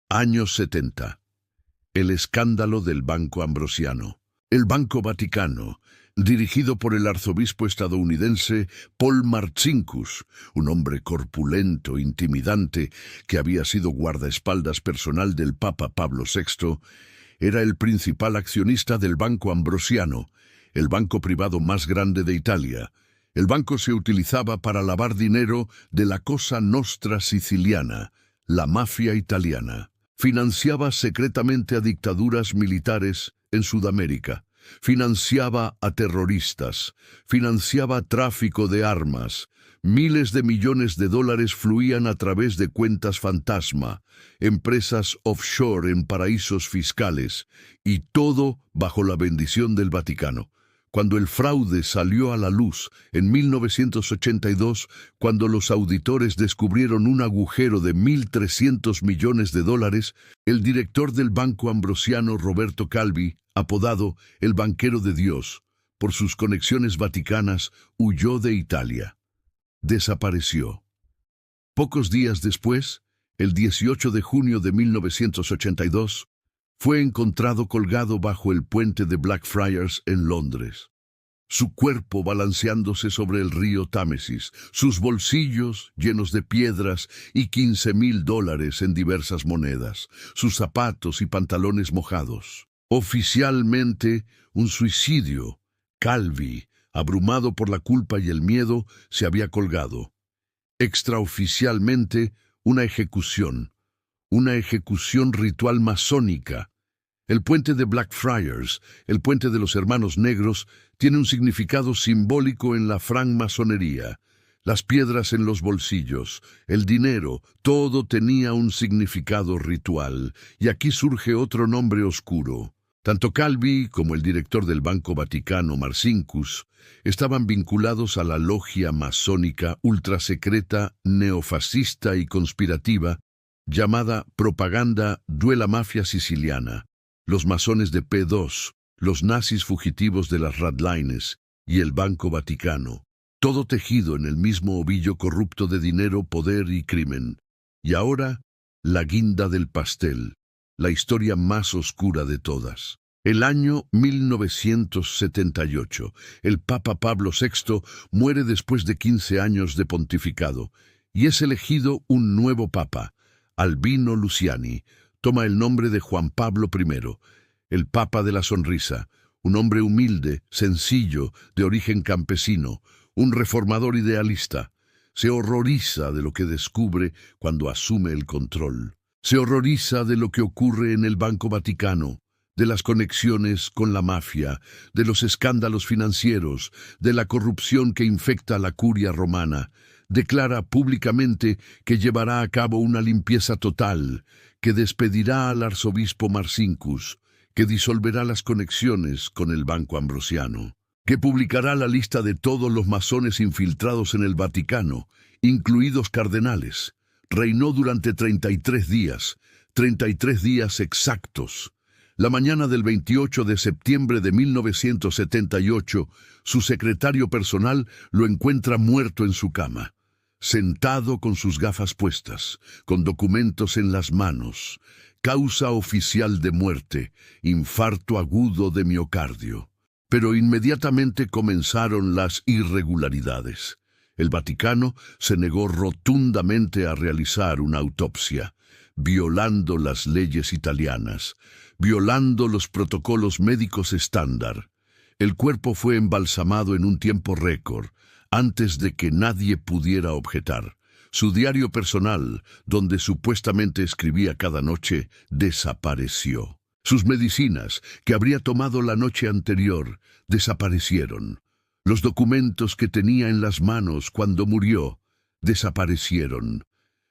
Años 70. El escándalo del Banco Ambrosiano. El Banco Vaticano, dirigido por el arzobispo estadounidense Paul Marcinkus, un hombre corpulento, intimidante, que había sido guardaespaldas personal del Papa Pablo VI, era el principal accionista del Banco Ambrosiano, el banco privado más grande de Italia. El banco se utilizaba para lavar dinero de la Cosa Nostra siciliana, la mafia italiana. Financiaba secretamente a dictaduras militares en Sudamérica. Financiaba a terroristas, financiaba tráfico de armas, miles de millones de dólares fluían a través de cuentas fantasma, empresas offshore en paraísos fiscales, y todo bajo la bendición del Vaticano. Cuando el fraude salió a la luz en 1982, cuando los auditores descubrieron un agujero de 1.300 millones de dólares, el director del Banco Ambrosiano, Roberto Calvi, apodado el Banquero de Dios, por sus conexiones vaticanas, huyó de Italia. Desapareció. Pocos días después, el 18 de junio de 1982, fue encontrado colgado bajo el puente de Blackfriars en Londres. Su cuerpo balanceándose sobre el río Támesis, sus bolsillos llenos de piedras y $15,000 en diversas monedas, sus zapatos y pantalones mojados. Oficialmente, un suicidio. Calvi, abrumado por la culpa y el miedo, se había colgado. Extraoficialmente, una ejecución ritual masónica. El puente de Blackfriars, el puente de los Hermanos Negros, tiene un significado simbólico en la francmasonería. Las piedras en los bolsillos, el dinero, todo tenía un significado ritual, y aquí surge otro nombre oscuro. Tanto Calvi como el director del Banco Vaticano, Marcinkus, estaban vinculados a la logia masónica ultrasecreta, neofascista y conspirativa, llamada Propaganda Duela Mafia Siciliana, los masones de P2, los nazis fugitivos de las Radlines y el Banco Vaticano, todo tejido en el mismo ovillo corrupto de dinero, poder y crimen. Y ahora, la guinda del pastel, la historia más oscura de todas. El año 1978. El Papa Pablo VI muere después de 15 años de pontificado y es elegido un nuevo Papa. Albino Luciani toma el nombre de Juan Pablo I, el Papa de la Sonrisa, un hombre humilde, sencillo, de origen campesino, un reformador idealista. Se horroriza de lo que descubre cuando asume el control. Se horroriza de lo que ocurre en el Banco Vaticano, de las conexiones con la mafia, de los escándalos financieros, de la corrupción que infecta la curia romana. Declara públicamente que llevará a cabo una limpieza total, que despedirá al arzobispo Marcinkus, que disolverá las conexiones con el Banco Ambrosiano, que publicará la lista de todos los masones infiltrados en el Vaticano, incluidos cardenales. Reinó durante 33 días exactos. La mañana del 28 de septiembre de 1978, su secretario personal lo encuentra muerto en su cama, sentado con sus gafas puestas, con documentos en las manos. Causa oficial de muerte, infarto agudo de miocardio. Pero inmediatamente comenzaron las irregularidades. El Vaticano se negó rotundamente a realizar una autopsia, violando las leyes italianas, violando los protocolos médicos estándar. El cuerpo fue embalsamado en un tiempo récord, antes de que nadie pudiera objetar. Su diario personal, donde supuestamente escribía cada noche, desapareció. Sus medicinas, que habría tomado la noche anterior, desaparecieron. Los documentos que tenía en las manos cuando murió, desaparecieron.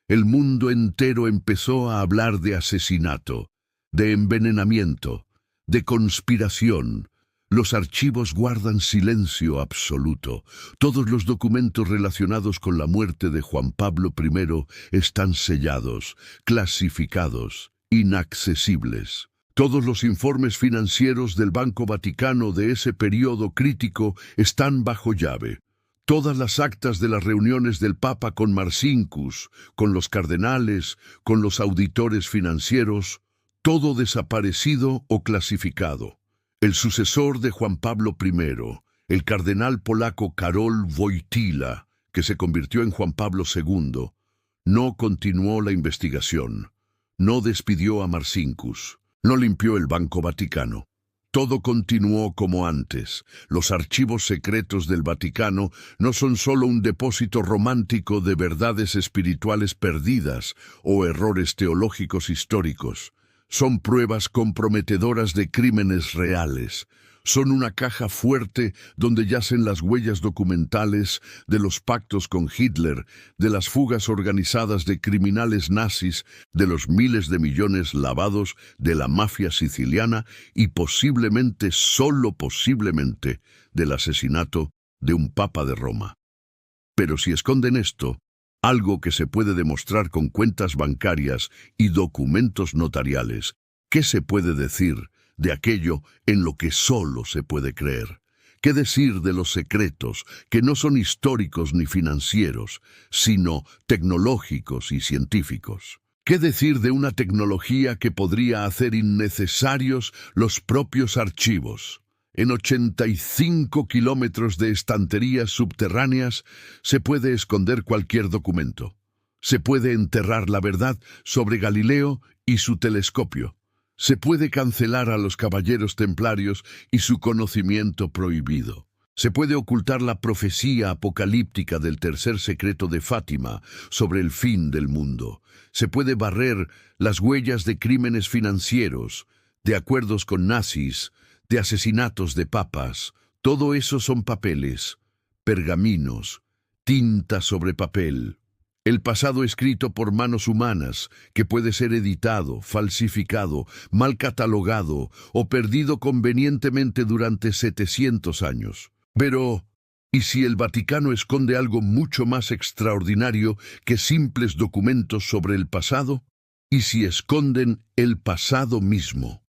El mundo entero empezó a hablar de asesinato, de envenenamiento, de conspiración. Los archivos guardan silencio absoluto. Todos los documentos relacionados con la muerte de Juan Pablo I están sellados, clasificados, inaccesibles. Todos los informes financieros del Banco Vaticano de ese periodo crítico están bajo llave. Todas las actas de las reuniones del Papa con Marcinkus, con los cardenales, con los auditores financieros, todo desaparecido o clasificado. El sucesor de Juan Pablo I, el cardenal polaco Karol Wojtyła, que se convirtió en Juan Pablo II, no continuó la investigación, no despidió a Marcinkus, no limpió el Banco Vaticano. Todo continuó como antes. Los archivos secretos del Vaticano no son solo un depósito romántico de verdades espirituales perdidas o errores teológicos históricos. Son pruebas comprometedoras de crímenes reales. Son una caja fuerte donde yacen las huellas documentales de los pactos con Hitler, de las fugas organizadas de criminales nazis, de los miles de millones lavados de la mafia siciliana y posiblemente, solo posiblemente, del asesinato de un papa de Roma. Pero si esconden esto, algo que se puede demostrar con cuentas bancarias y documentos notariales, ¿qué se puede decir de aquello en lo que solo se puede creer? ¿Qué decir de los secretos que no son históricos ni financieros, sino tecnológicos y científicos? ¿Qué decir de una tecnología que podría hacer innecesarios los propios archivos? En 85 kilómetros de estanterías subterráneas se puede esconder cualquier documento. Se puede enterrar la verdad sobre Galileo y su telescopio. Se puede cancelar a los caballeros templarios y su conocimiento prohibido. Se puede ocultar la profecía apocalíptica del tercer secreto de Fátima sobre el fin del mundo. Se puede barrer las huellas de crímenes financieros, de acuerdos con nazis, de asesinatos de papas. Todo eso son papeles, pergaminos, tinta sobre papel. El pasado escrito por manos humanas, que puede ser editado, falsificado, mal catalogado o perdido convenientemente durante 700 años. Pero, ¿y si el Vaticano esconde algo mucho más extraordinario que simples documentos sobre el pasado? ¿Y si esconden el pasado mismo?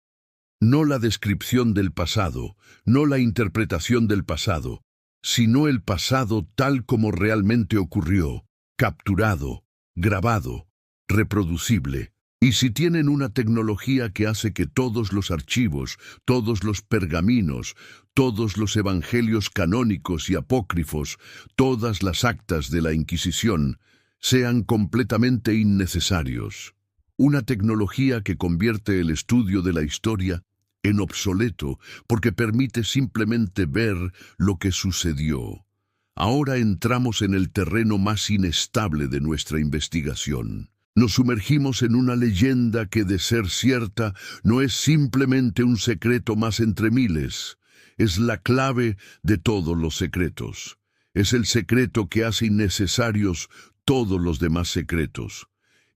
No la descripción del pasado, no la interpretación del pasado, sino el pasado tal como realmente ocurrió, capturado, grabado, reproducible. Y si tienen una tecnología que hace que todos los archivos, todos los pergaminos, todos los evangelios canónicos y apócrifos, todas las actas de la Inquisición, sean completamente innecesarios. Una tecnología que convierte el estudio de la historia en obsoleto porque permite simplemente ver lo que sucedió. Ahora entramos en el terreno más inestable de nuestra investigación. Nos sumergimos en una leyenda que, de ser cierta, no es simplemente un secreto más entre miles. Es la clave de todos los secretos. Es el secreto que hace innecesarios todos los demás secretos.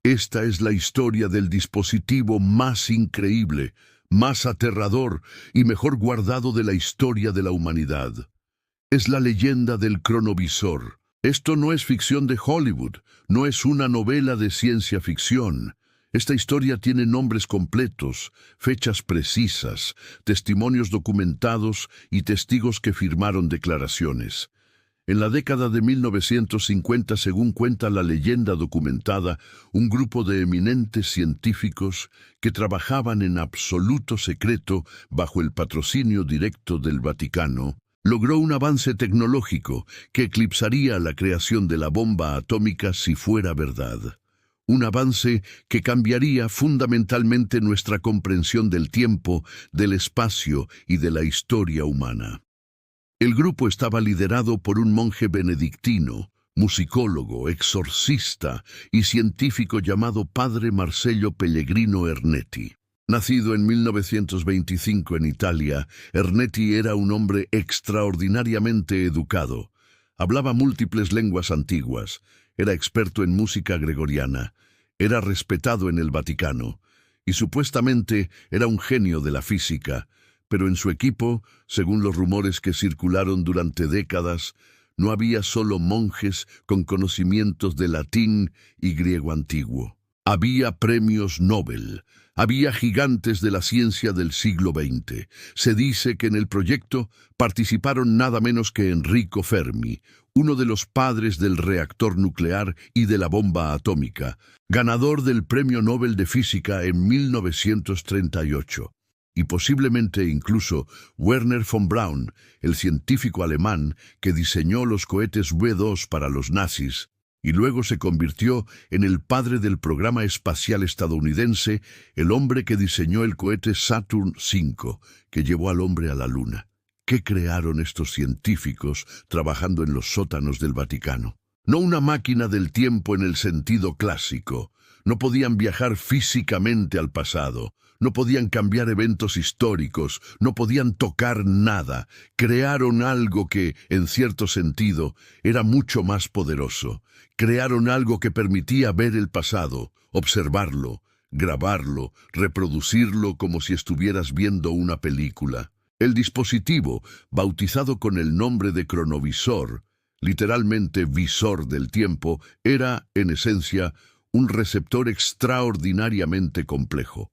Esta es la historia del dispositivo más increíble, más aterrador y mejor guardado de la historia de la humanidad. Es la leyenda del cronovisor. Esto no es ficción de Hollywood, no es una novela de ciencia ficción. Esta historia tiene nombres completos, fechas precisas, testimonios documentados y testigos que firmaron declaraciones. En la década de 1950, según cuenta la leyenda documentada, un grupo de eminentes científicos que trabajaban en absoluto secreto bajo el patrocinio directo del Vaticano, logró un avance tecnológico que eclipsaría la creación de la bomba atómica si fuera verdad. Un avance que cambiaría fundamentalmente nuestra comprensión del tiempo, del espacio y de la historia humana. El grupo estaba liderado por un monje benedictino, musicólogo, exorcista y científico llamado Padre Marcello Pellegrino Ernetti. Nacido en 1925 en Italia, Ernetti era un hombre extraordinariamente educado. Hablaba múltiples lenguas antiguas, era experto en música gregoriana, era respetado en el Vaticano y supuestamente era un genio de la física, pero en su equipo, según los rumores que circularon durante décadas, no había solo monjes con conocimientos de latín y griego antiguo. Había premios Nobel, había gigantes de la ciencia del siglo XX. Se dice que en el proyecto participaron nada menos que Enrico Fermi, uno de los padres del reactor nuclear y de la bomba atómica, ganador del Premio Nobel de Física en 1938. Y posiblemente incluso Werner von Braun, el científico alemán que diseñó los cohetes V2 para los nazis, y luego se convirtió en el padre del programa espacial estadounidense, el hombre que diseñó el cohete Saturn V, que llevó al hombre a la Luna. ¿Qué crearon estos científicos trabajando en los sótanos del Vaticano? No una máquina del tiempo en el sentido clásico. No podían viajar físicamente al pasado. No podían cambiar eventos históricos, no podían tocar nada. Crearon algo que, en cierto sentido, era mucho más poderoso. Crearon algo que permitía ver el pasado, observarlo, grabarlo, reproducirlo como si estuvieras viendo una película. El dispositivo, bautizado con el nombre de cronovisor, literalmente visor del tiempo, era, en esencia, un receptor extraordinariamente complejo.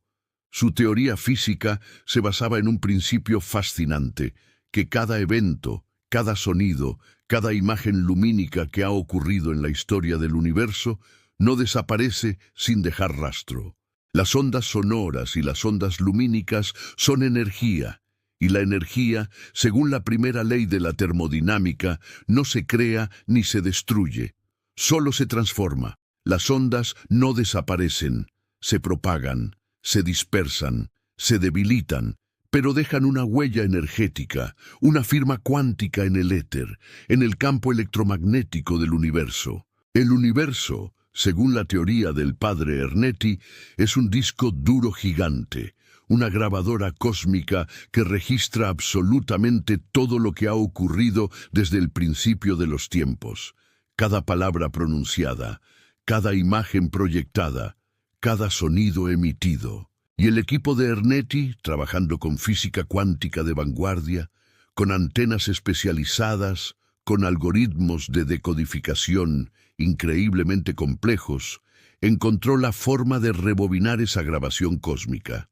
Su teoría física se basaba en un principio fascinante, que cada evento, cada sonido, cada imagen lumínica que ha ocurrido en la historia del universo no desaparece sin dejar rastro. Las ondas sonoras y las ondas lumínicas son energía, y la energía, según la primera ley de la termodinámica, no se crea ni se destruye, solo se transforma. Las ondas no desaparecen, se propagan, se dispersan, se debilitan, pero dejan una huella energética, una firma cuántica en el éter, en el campo electromagnético del universo. El universo, según la teoría del padre Ernetti, es un disco duro gigante, una grabadora cósmica que registra absolutamente todo lo que ha ocurrido desde el principio de los tiempos. Cada palabra pronunciada, cada imagen proyectada, cada sonido emitido. Y el equipo de Ernetti, trabajando con física cuántica de vanguardia, con antenas especializadas, con algoritmos de decodificación increíblemente complejos, encontró la forma de rebobinar esa grabación cósmica.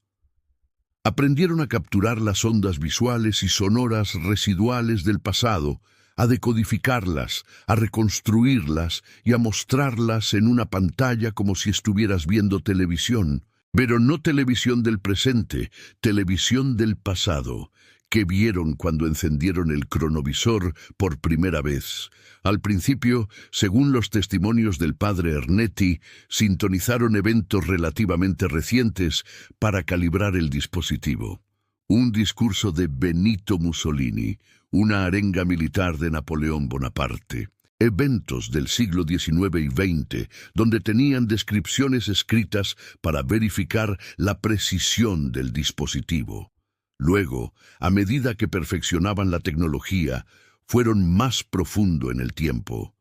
Aprendieron a capturar las ondas visuales y sonoras residuales del pasado, a decodificarlas, a reconstruirlas y a mostrarlas en una pantalla como si estuvieras viendo televisión. Pero no televisión del presente, televisión del pasado. ¿Qué vieron cuando encendieron el cronovisor por primera vez? Al principio, según los testimonios del padre Ernetti, sintonizaron eventos relativamente recientes para calibrar el dispositivo. Un discurso de Benito Mussolini, una arenga militar de Napoleón Bonaparte. Eventos del siglo XIX y XX, donde tenían descripciones escritas para verificar la precisión del dispositivo. Luego, a medida que perfeccionaban la tecnología, fueron más profundo en el tiempo,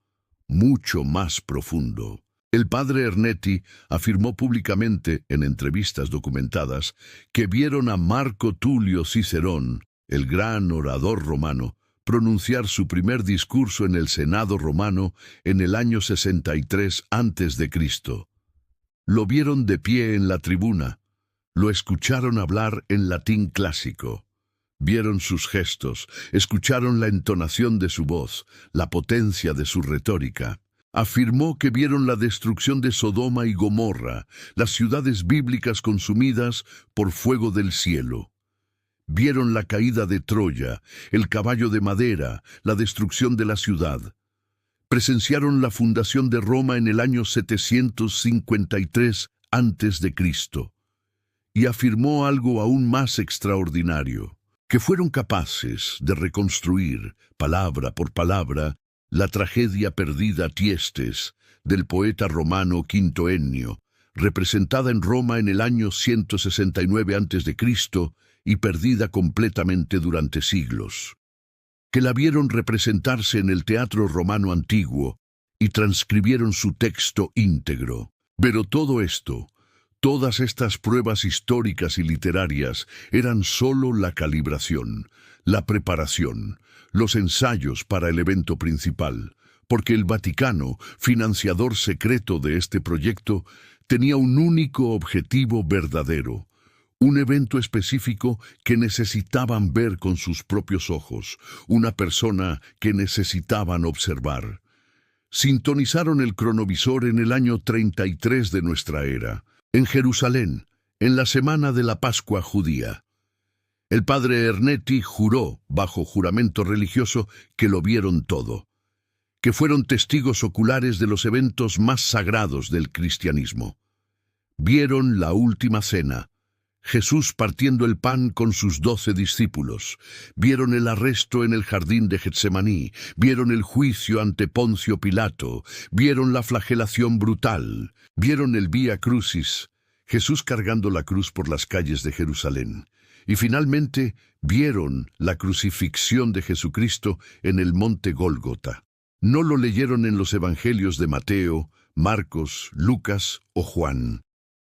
mucho más profundo. El padre Ernetti afirmó públicamente, en entrevistas documentadas, que vieron a Marco Tulio Cicerón, el gran orador romano, pronunciar su primer discurso en el Senado romano en el año 63 a.C. Lo vieron de pie en la tribuna, lo escucharon hablar en latín clásico. Vieron sus gestos, escucharon la entonación de su voz, la potencia de su retórica. Afirmó que vieron la destrucción de Sodoma y Gomorra, las ciudades bíblicas consumidas por fuego del cielo. Vieron la caída de Troya, el caballo de madera, la destrucción de la ciudad. Presenciaron la fundación de Roma en el año 753 a.C. Y afirmó algo aún más extraordinario, que fueron capaces de reconstruir, palabra por palabra, la tragedia perdida Tiestes, del poeta romano Quinto Ennio, representada en Roma en el año 169 a.C. y perdida completamente durante siglos. Que la vieron representarse en el teatro romano antiguo y transcribieron su texto íntegro. Pero todo esto, todas estas pruebas históricas y literarias eran solo la calibración, la preparación, los ensayos para el evento principal, porque el Vaticano, financiador secreto de este proyecto, tenía un único objetivo verdadero, un evento específico que necesitaban ver con sus propios ojos, una persona que necesitaban observar. Sintonizaron el cronovisor en el año 33 de nuestra era, en Jerusalén, en la semana de la Pascua judía. El padre Ernetti juró, bajo juramento religioso, que lo vieron todo, que fueron testigos oculares de los eventos más sagrados del cristianismo. Vieron la última cena, Jesús partiendo el pan con sus 12 discípulos. Vieron el arresto en el jardín de Getsemaní. Vieron el juicio ante Poncio Pilato. Vieron la flagelación brutal. Vieron el Vía Crucis, Jesús cargando la cruz por las calles de Jerusalén. Y finalmente vieron la crucifixión de Jesucristo en el monte Gólgota. No lo leyeron en los evangelios de Mateo, Marcos, Lucas o Juan.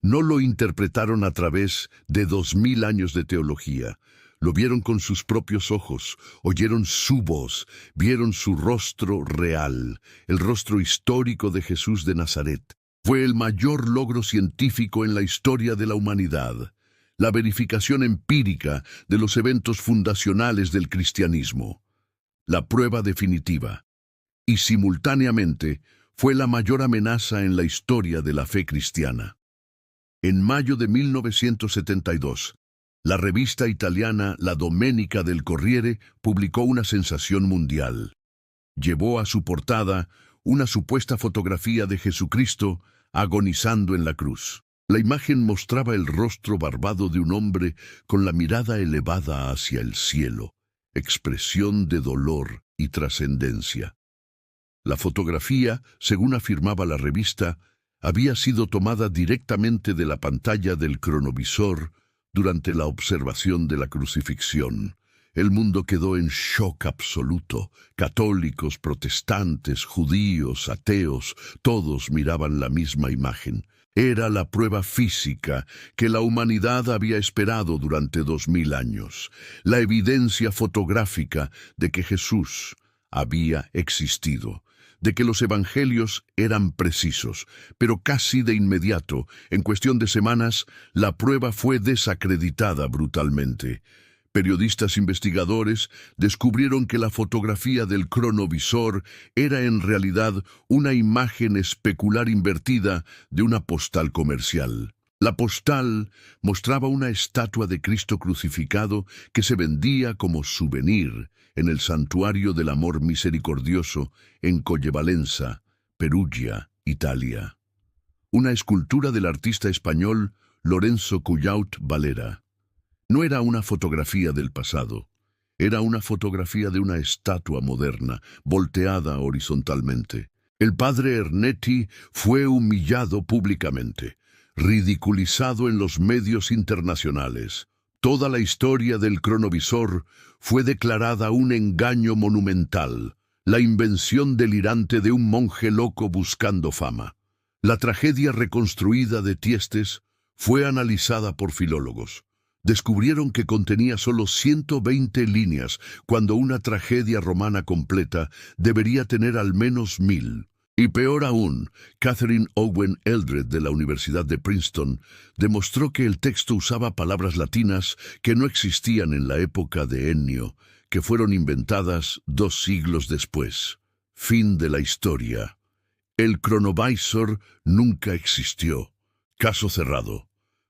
No lo interpretaron a través de 2000 años de teología. Lo vieron con sus propios ojos, oyeron su voz, vieron su rostro real, el rostro histórico de Jesús de Nazaret. Fue el mayor logro científico en la historia de la humanidad, la verificación empírica de los eventos fundacionales del cristianismo, la prueba definitiva. Y simultáneamente fue la mayor amenaza en la historia de la fe cristiana. En mayo de 1972, la revista italiana La Domenica del Corriere publicó una sensación mundial. Llevó a su portada una supuesta fotografía de Jesucristo agonizando en la cruz. La imagen mostraba el rostro barbado de un hombre con la mirada elevada hacia el cielo, expresión de dolor y trascendencia. La fotografía, según afirmaba la revista, había sido tomada directamente de la pantalla del cronovisor durante la observación de la crucifixión. El mundo quedó en shock absoluto. Católicos, protestantes, judíos, ateos, todos miraban la misma imagen. Era la prueba física que la humanidad había esperado durante 2000 años, la evidencia fotográfica de que Jesús había existido, de que los evangelios eran precisos, pero casi de inmediato, en cuestión de semanas, la prueba fue desacreditada brutalmente. Periodistas investigadores descubrieron que la fotografía del cronovisor era en realidad una imagen especular invertida de una postal comercial. La postal mostraba una estatua de Cristo crucificado que se vendía como souvenir en el Santuario del Amor Misericordioso en Collevalenza, Perugia, Italia. Una escultura del artista español Lorenzo Cullaut Valera. No era una fotografía del pasado, era una fotografía de una estatua moderna, volteada horizontalmente. El padre Ernetti fue humillado públicamente, ridiculizado en los medios internacionales. Toda la historia del cronovisor fue declarada un engaño monumental, la invención delirante de un monje loco buscando fama. La tragedia reconstruida de Tiestes fue analizada por filólogos. Descubrieron que contenía solo 120 líneas, cuando una tragedia romana completa debería tener al menos 1000. Y peor aún, Catherine Owen Eldred de la Universidad de Princeton demostró que el texto usaba palabras latinas que no existían en la época de Ennio, que fueron inventadas 2 siglos después. Fin de la historia. El cronovisor nunca existió. Caso cerrado.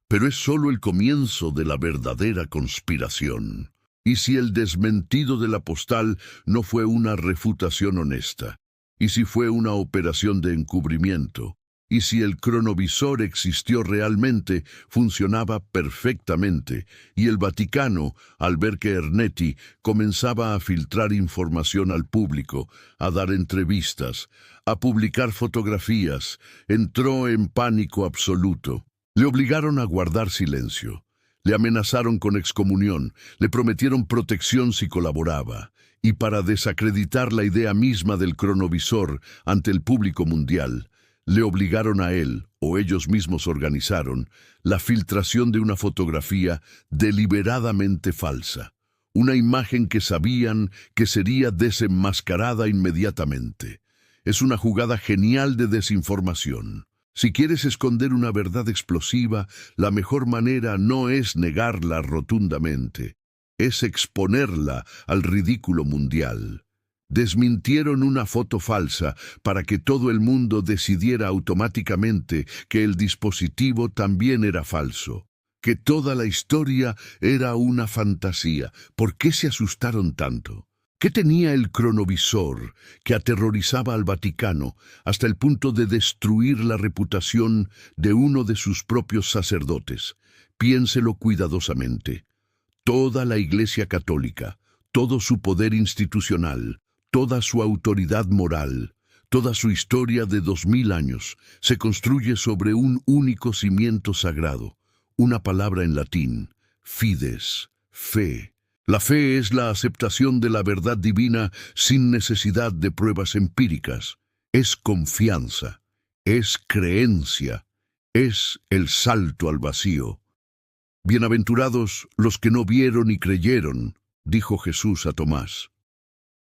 Pero es solo el comienzo de la verdadera conspiración. ¿Y si el desmentido de la postal no fue una refutación honesta? ¿Y si fue una operación de encubrimiento? ¿Y si el cronovisor existió realmente, funcionaba perfectamente, y el Vaticano, al ver que Ernetti comenzaba a filtrar información al público, a dar entrevistas, a publicar fotografías, entró en pánico absoluto? Le obligaron a guardar silencio, le amenazaron con excomunión, le prometieron protección si colaboraba, y para desacreditar la idea misma del cronovisor ante el público mundial, le obligaron a él, o ellos mismos organizaron, la filtración de una fotografía deliberadamente falsa, una imagen que sabían que sería desenmascarada inmediatamente. Es una jugada genial de desinformación. Si quieres esconder una verdad explosiva, la mejor manera no es negarla rotundamente, es exponerla al ridículo mundial. Desmintieron una foto falsa para que todo el mundo decidiera automáticamente que el dispositivo también era falso, que toda la historia era una fantasía. ¿Por qué se asustaron tanto? ¿Qué tenía el cronovisor que aterrorizaba al Vaticano hasta el punto de destruir la reputación de uno de sus propios sacerdotes? Piénselo cuidadosamente. Toda la Iglesia Católica, todo su poder institucional, toda su autoridad moral, toda su historia de 2000 años, se construye sobre un único cimiento sagrado, una palabra en latín, fides, fe. La fe es la aceptación de la verdad divina sin necesidad de pruebas empíricas. Es confianza, es creencia, es el salto al vacío. Bienaventurados los que no vieron y creyeron, dijo Jesús a Tomás.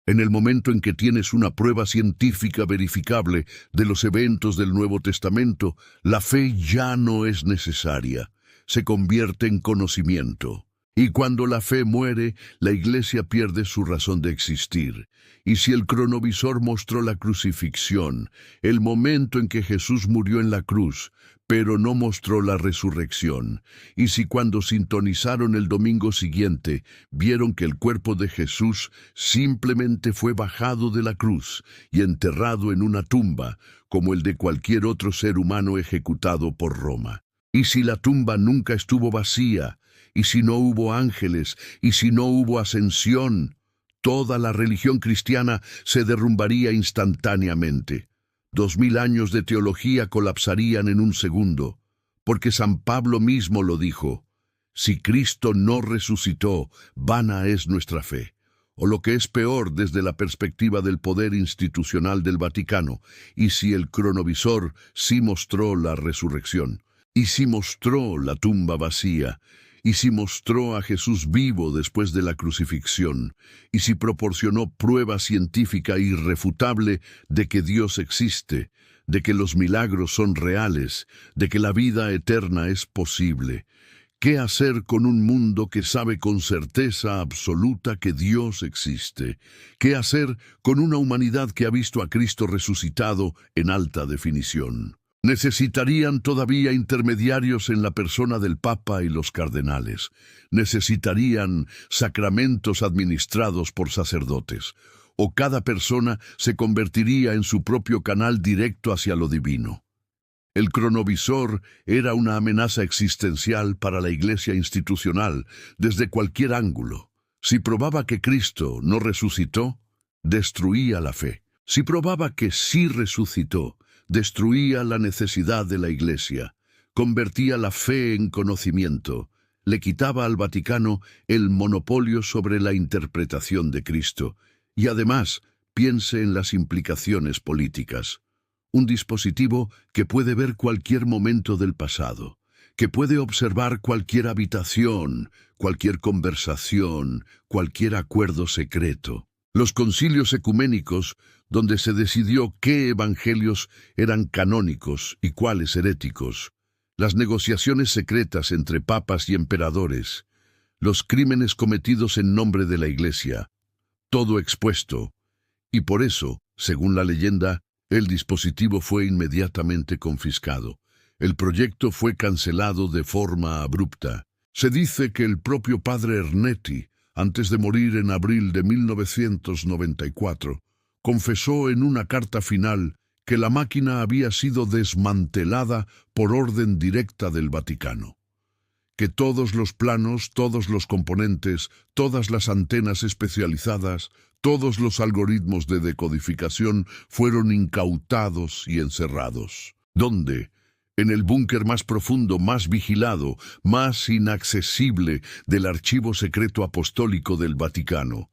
En el momento en que tienes una prueba científica verificable de los eventos del Nuevo Testamento, la fe ya no es necesaria, se convierte en conocimiento. Y cuando la fe muere, la Iglesia pierde su razón de existir. Y si el cronovisor mostró la crucifixión, el momento en que Jesús murió en la cruz, pero no mostró la resurrección, y si cuando sintonizaron el domingo siguiente, vieron que el cuerpo de Jesús simplemente fue bajado de la cruz y enterrado en una tumba, como el de cualquier otro ser humano ejecutado por Roma. Y si la tumba nunca estuvo vacía, y si no hubo ángeles, y si no hubo ascensión, toda la religión cristiana se derrumbaría instantáneamente. 2000 años de teología colapsarían en un segundo, porque San Pablo mismo lo dijo: si Cristo no resucitó, vana es nuestra fe. O lo que es peor desde la perspectiva del poder institucional del Vaticano, y si el cronovisor sí mostró la resurrección, y si mostró la tumba vacía, y si mostró a Jesús vivo después de la crucifixión, y si proporcionó prueba científica irrefutable de que Dios existe, de que los milagros son reales, de que la vida eterna es posible, ¿qué hacer con un mundo que sabe con certeza absoluta que Dios existe? ¿Qué hacer con una humanidad que ha visto a Cristo resucitado en alta definición? Necesitarían todavía intermediarios en la persona del Papa y los cardenales. Necesitarían sacramentos administrados por sacerdotes. O cada persona se convertiría en su propio canal directo hacia lo divino. El cronovisor era una amenaza existencial para la Iglesia institucional desde cualquier ángulo. Si probaba que Cristo no resucitó, destruía la fe. Si probaba que sí resucitó, destruía la necesidad de la Iglesia, convertía la fe en conocimiento, le quitaba al Vaticano el monopolio sobre la interpretación de Cristo, y además piense en las implicaciones políticas. Un dispositivo que puede ver cualquier momento del pasado, que puede observar cualquier habitación, cualquier conversación, cualquier acuerdo secreto. Los concilios ecuménicos, donde se decidió qué evangelios eran canónicos y cuáles heréticos, las negociaciones secretas entre papas y emperadores, los crímenes cometidos en nombre de la Iglesia, todo expuesto, y por eso, según la leyenda, el dispositivo fue inmediatamente confiscado. El proyecto fue cancelado de forma abrupta. Se dice que el propio padre Ernetti, antes de morir en abril de 1994, confesó en una carta final que la máquina había sido desmantelada por orden directa del Vaticano, que todos los planos, todos los componentes, todas las antenas especializadas, todos los algoritmos de decodificación fueron incautados y encerrados. ¿Dónde? En el búnker más profundo, más vigilado, más inaccesible del archivo secreto apostólico del Vaticano,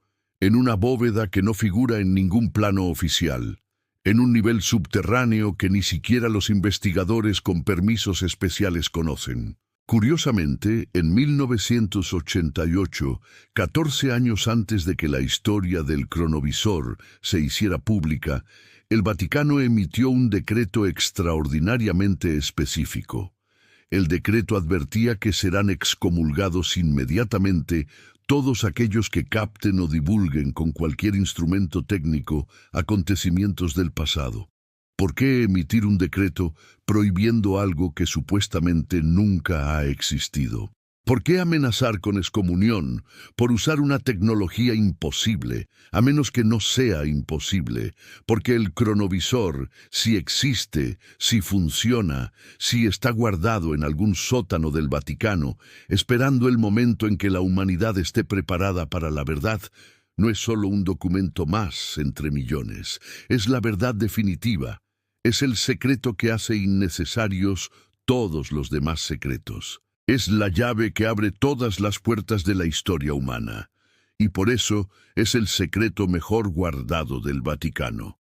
en una bóveda que no figura en ningún plano oficial, en un nivel subterráneo que ni siquiera los investigadores con permisos especiales conocen. Curiosamente, en 1988, 14 años antes de que la historia del cronovisor se hiciera pública, el Vaticano emitió un decreto extraordinariamente específico. El decreto advertía que serán excomulgados inmediatamente todos aquellos que capten o divulguen con cualquier instrumento técnico acontecimientos del pasado. ¿Por qué emitir un decreto prohibiendo algo que supuestamente nunca ha existido? ¿Por qué amenazar con excomunión por usar una tecnología imposible, a menos que no sea imposible? Porque el cronovisor, si existe, si funciona, si está guardado en algún sótano del Vaticano, esperando el momento en que la humanidad esté preparada para la verdad, no es solo un documento más entre millones, es la verdad definitiva. Es el secreto que hace innecesarios todos los demás secretos. Es la llave que abre todas las puertas de la historia humana. Y por eso es el secreto mejor guardado del Vaticano.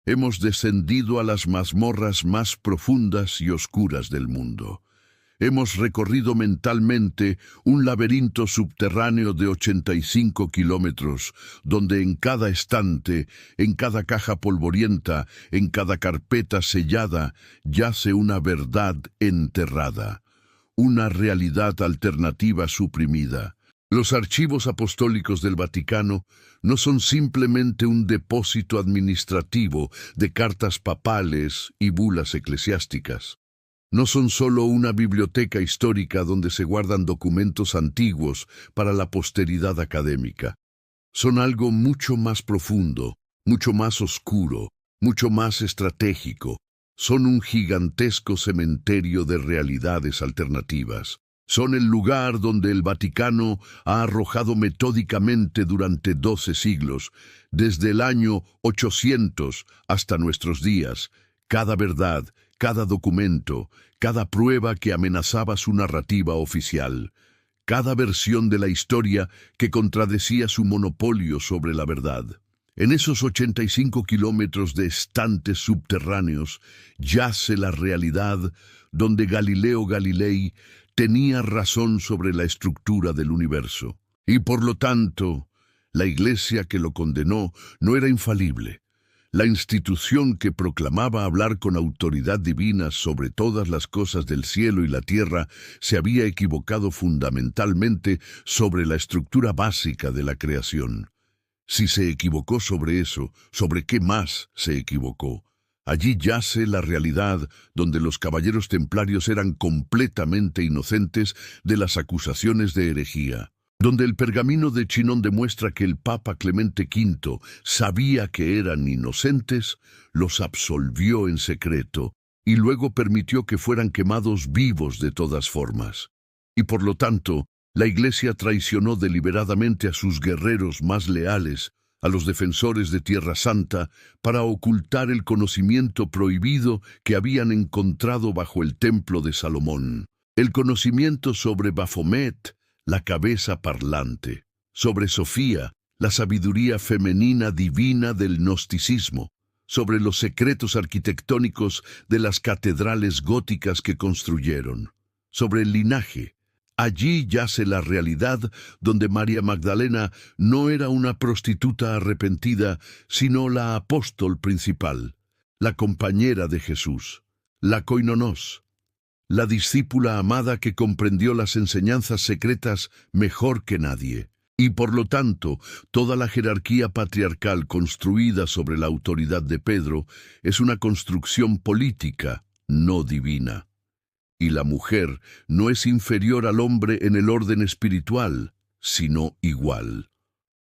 Hemos descendido a las mazmorras más profundas y oscuras del mundo. Hemos recorrido mentalmente un laberinto subterráneo de 85 kilómetros, donde en cada estante, en cada caja polvorienta, en cada carpeta sellada, yace una verdad enterrada, una realidad alternativa suprimida. Los archivos apostólicos del Vaticano no son simplemente un depósito administrativo de cartas papales y bulas eclesiásticas. No son solo una biblioteca histórica donde se guardan documentos antiguos para la posteridad académica. Son algo mucho más profundo, mucho más oscuro, mucho más estratégico. Son un gigantesco cementerio de realidades alternativas. Son el lugar donde el Vaticano ha arrojado metódicamente durante 12 siglos, desde el año 800 hasta nuestros días, cada verdad, cada documento, cada prueba que amenazaba su narrativa oficial, cada versión de la historia que contradecía su monopolio sobre la verdad. En esos 85 kilómetros de estantes subterráneos yace la realidad donde Galileo Galilei tenía razón sobre la estructura del universo. Y por lo tanto, la Iglesia que lo condenó no era infalible. La institución que proclamaba hablar con autoridad divina sobre todas las cosas del cielo y la tierra se había equivocado fundamentalmente sobre la estructura básica de la creación. Si se equivocó sobre eso, ¿sobre qué más se equivocó? Allí yace la realidad donde los caballeros templarios eran completamente inocentes de las acusaciones de herejía, donde el pergamino de Chinon demuestra que el Papa Clemente V sabía que eran inocentes, los absolvió en secreto y luego permitió que fueran quemados vivos de todas formas. Y por lo tanto, la Iglesia traicionó deliberadamente a sus guerreros más leales, a los defensores de Tierra Santa, para ocultar el conocimiento prohibido que habían encontrado bajo el templo de Salomón. El conocimiento sobre Baphomet, la cabeza parlante, sobre Sofía, la sabiduría femenina divina del gnosticismo, sobre los secretos arquitectónicos de las catedrales góticas que construyeron, sobre el linaje. Allí yace la realidad donde María Magdalena no era una prostituta arrepentida, sino la apóstol principal, la compañera de Jesús, la koinonos, la discípula amada que comprendió las enseñanzas secretas mejor que nadie. Y por lo tanto, toda la jerarquía patriarcal construida sobre la autoridad de Pedro es una construcción política, no divina. Y la mujer no es inferior al hombre en el orden espiritual, sino igual.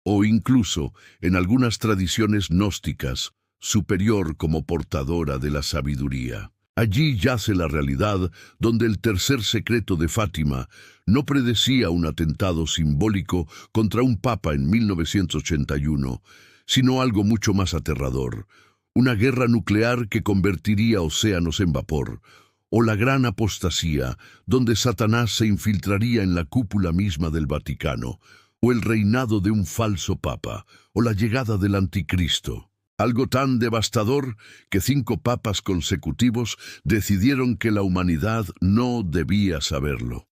O incluso, en algunas tradiciones gnósticas, superior como portadora de la sabiduría. Allí yace la realidad donde el tercer secreto de Fátima no predecía un atentado simbólico contra un papa en 1981, sino algo mucho más aterrador, una guerra nuclear que convertiría océanos en vapor, o la gran apostasía, donde Satanás se infiltraría en la cúpula misma del Vaticano, o el reinado de un falso papa, o la llegada del anticristo. Algo tan devastador que 5 papas consecutivos decidieron que la humanidad no debía saberlo.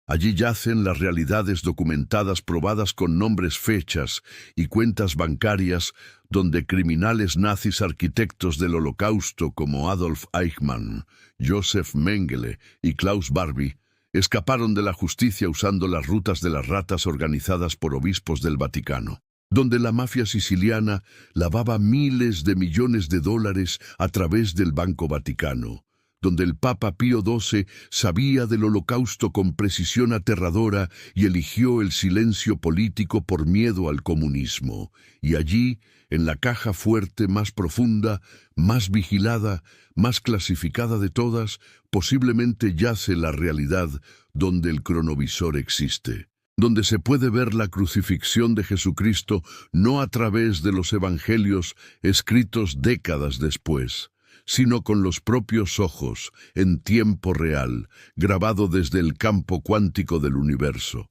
Allí yacen las realidades documentadas probadas con nombres, fechas y cuentas bancarias donde criminales nazis arquitectos del Holocausto como Adolf Eichmann, Joseph Mengele y Klaus Barbie escaparon de la justicia usando las rutas de las ratas organizadas por obispos del Vaticano, donde la mafia siciliana lavaba miles de millones de dólares a través del Banco Vaticano, donde el Papa Pío XII sabía del Holocausto con precisión aterradora y eligió el silencio político por miedo al comunismo. Y allí, en la caja fuerte más profunda, más vigilada, más clasificada de todas, posiblemente yace la realidad donde el cronovisor existe, donde se puede ver la crucifixión de Jesucristo no a través de los evangelios escritos décadas después, sino con los propios ojos, en tiempo real, grabado desde el campo cuántico del universo.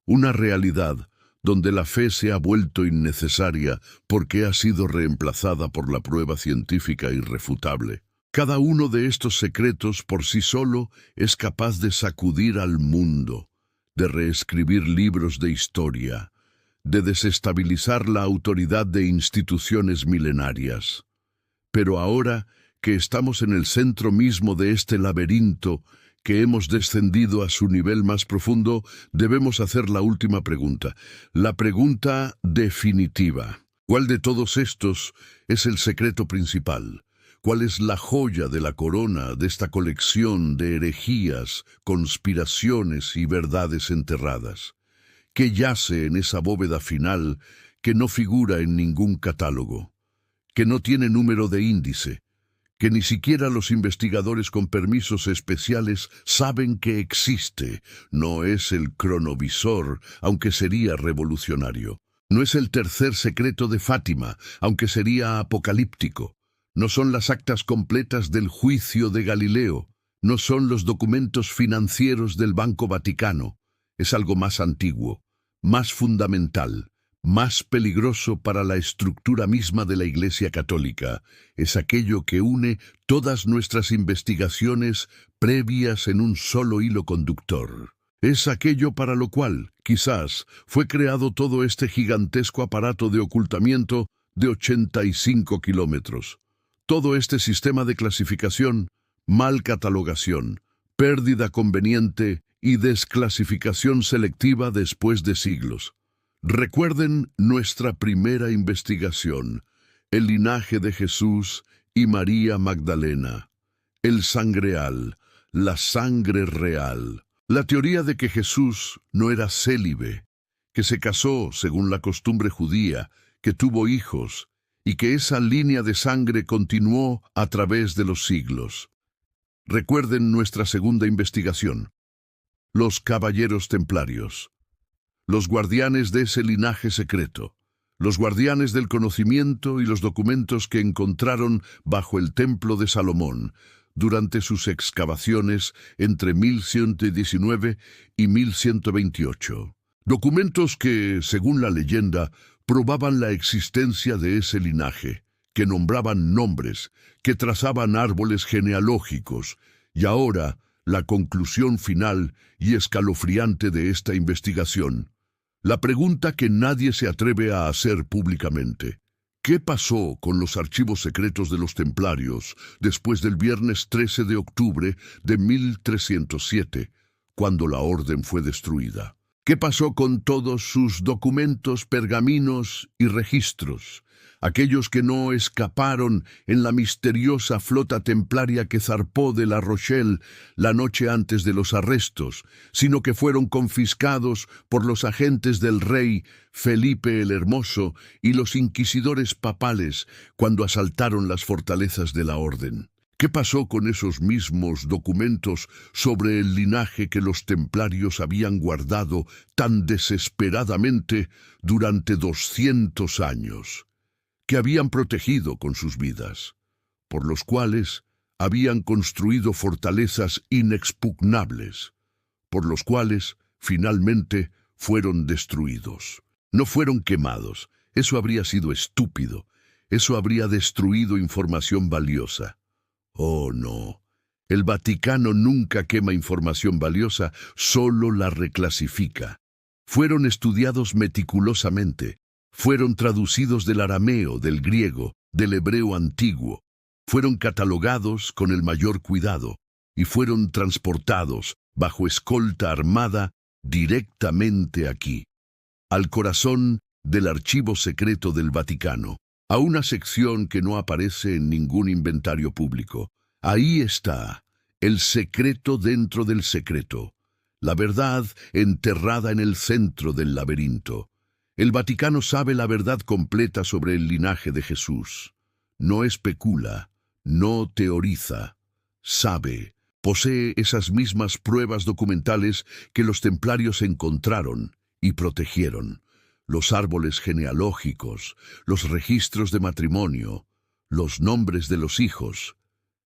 Una realidad donde la fe se ha vuelto innecesaria porque ha sido reemplazada por la prueba científica irrefutable. Cada uno de estos secretos por sí solo es capaz de sacudir al mundo, de reescribir libros de historia, de desestabilizar la autoridad de instituciones milenarias. Pero ahora que estamos en el centro mismo de este laberinto, que hemos descendido a su nivel más profundo, debemos hacer la última pregunta, la pregunta definitiva. ¿Cuál de todos estos es el secreto principal? ¿Cuál es la joya de la corona de esta colección de herejías, conspiraciones y verdades enterradas? ¿Qué yace en esa bóveda final que no figura en ningún catálogo, que no tiene número de índice, que ni siquiera los investigadores con permisos especiales saben que existe? No es el cronovisor, aunque sería revolucionario. No es el tercer secreto de Fátima, aunque sería apocalíptico. No son las actas completas del juicio de Galileo. No son los documentos financieros del Banco Vaticano. Es algo más antiguo, más fundamental, más peligroso para la estructura misma de la Iglesia Católica. Es aquello que une todas nuestras investigaciones previas en un solo hilo conductor. Es aquello para lo cual, quizás, fue creado todo este gigantesco aparato de ocultamiento de 85 kilómetros. Todo este sistema de clasificación, mal catalogación, pérdida conveniente y desclasificación selectiva después de siglos. Recuerden nuestra primera investigación, el linaje de Jesús y María Magdalena. El sangreal, la sangre real. La teoría de que Jesús no era célibe, que se casó según la costumbre judía, que tuvo hijos, y que esa línea de sangre continuó a través de los siglos. Recuerden nuestra segunda investigación. Los caballeros templarios. Los guardianes de ese linaje secreto. Los guardianes del conocimiento y los documentos que encontraron bajo el templo de Salomón durante sus excavaciones entre 1119 y 1128. Documentos que, según la leyenda, probaban la existencia de ese linaje, que nombraban nombres, que trazaban árboles genealógicos, y ahora la conclusión final y escalofriante de esta investigación. La pregunta que nadie se atreve a hacer públicamente. ¿Qué pasó con los archivos secretos de los templarios después del viernes 13 de octubre de 1307, cuando la orden fue destruida? ¿Qué pasó con todos sus documentos, pergaminos y registros? Aquellos que no escaparon en la misteriosa flota templaria que zarpó de La Rochelle la noche antes de los arrestos, sino que fueron confiscados por los agentes del rey Felipe el Hermoso y los inquisidores papales cuando asaltaron las fortalezas de la orden. ¿Qué pasó con esos mismos documentos sobre el linaje que los templarios habían guardado tan desesperadamente durante 200 años? Que habían protegido con sus vidas, por los cuales habían construido fortalezas inexpugnables, por los cuales finalmente fueron destruidos. No fueron quemados, eso habría sido estúpido, eso habría destruido información valiosa. Oh, no. El Vaticano nunca quema información valiosa, solo la reclasifica. Fueron estudiados meticulosamente. Fueron traducidos del arameo, del griego, del hebreo antiguo. Fueron catalogados con el mayor cuidado y fueron transportados bajo escolta armada directamente aquí, al corazón del archivo secreto del Vaticano, a una sección que no aparece en ningún inventario público. Ahí está, el secreto dentro del secreto, la verdad enterrada en el centro del laberinto. El Vaticano sabe la verdad completa sobre el linaje de Jesús. No especula, no teoriza, sabe, posee esas mismas pruebas documentales que los templarios encontraron y protegieron. Los árboles genealógicos, los registros de matrimonio, los nombres de los hijos,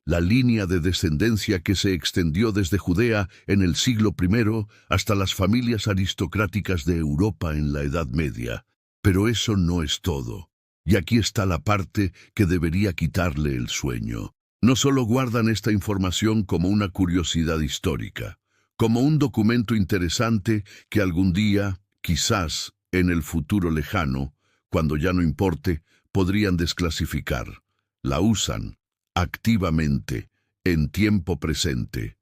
la línea de descendencia que se extendió desde Judea en el siglo I hasta las familias aristocráticas de Europa en la Edad Media. Pero eso no es todo. Y aquí está la parte que debería quitarle el sueño. No solo guardan esta información como una curiosidad histórica, como un documento interesante que algún día, quizás en el futuro lejano, cuando ya no importe, podrían desclasificar. La usan activamente, en tiempo presente.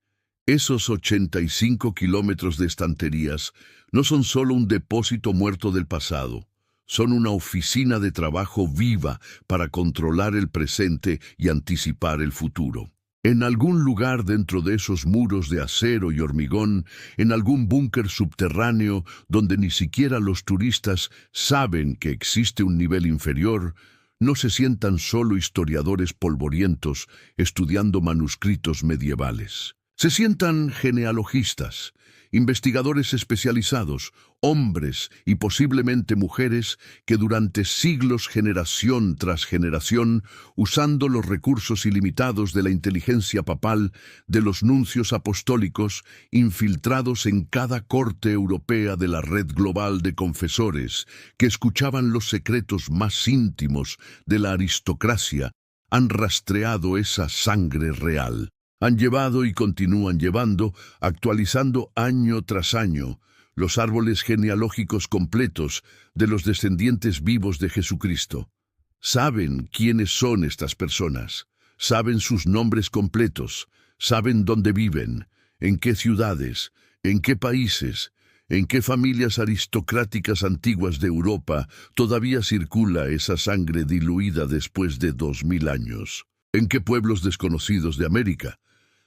Esos 85 kilómetros de estanterías no son solo un depósito muerto del pasado, son una oficina de trabajo viva para controlar el presente y anticipar el futuro. En algún lugar dentro de esos muros de acero y hormigón, en algún búnker subterráneo donde ni siquiera los turistas saben que existe un nivel inferior, no se sientan solo historiadores polvorientos estudiando manuscritos medievales. Se sientan genealogistas, investigadores especializados, hombres y posiblemente mujeres que durante siglos, generación tras generación, usando los recursos ilimitados de la inteligencia papal, de los nuncios apostólicos, infiltrados en cada corte europea de la red global de confesores, que escuchaban los secretos más íntimos de la aristocracia, han rastreado esa sangre real. Han llevado y continúan llevando, actualizando año tras año, los árboles genealógicos completos de los descendientes vivos de Jesucristo. Saben quiénes son estas personas, saben sus nombres completos, saben dónde viven, en qué ciudades, en qué países, en qué familias aristocráticas antiguas de Europa todavía circula esa sangre diluida después de 2000 años. ¿En qué pueblos desconocidos de América?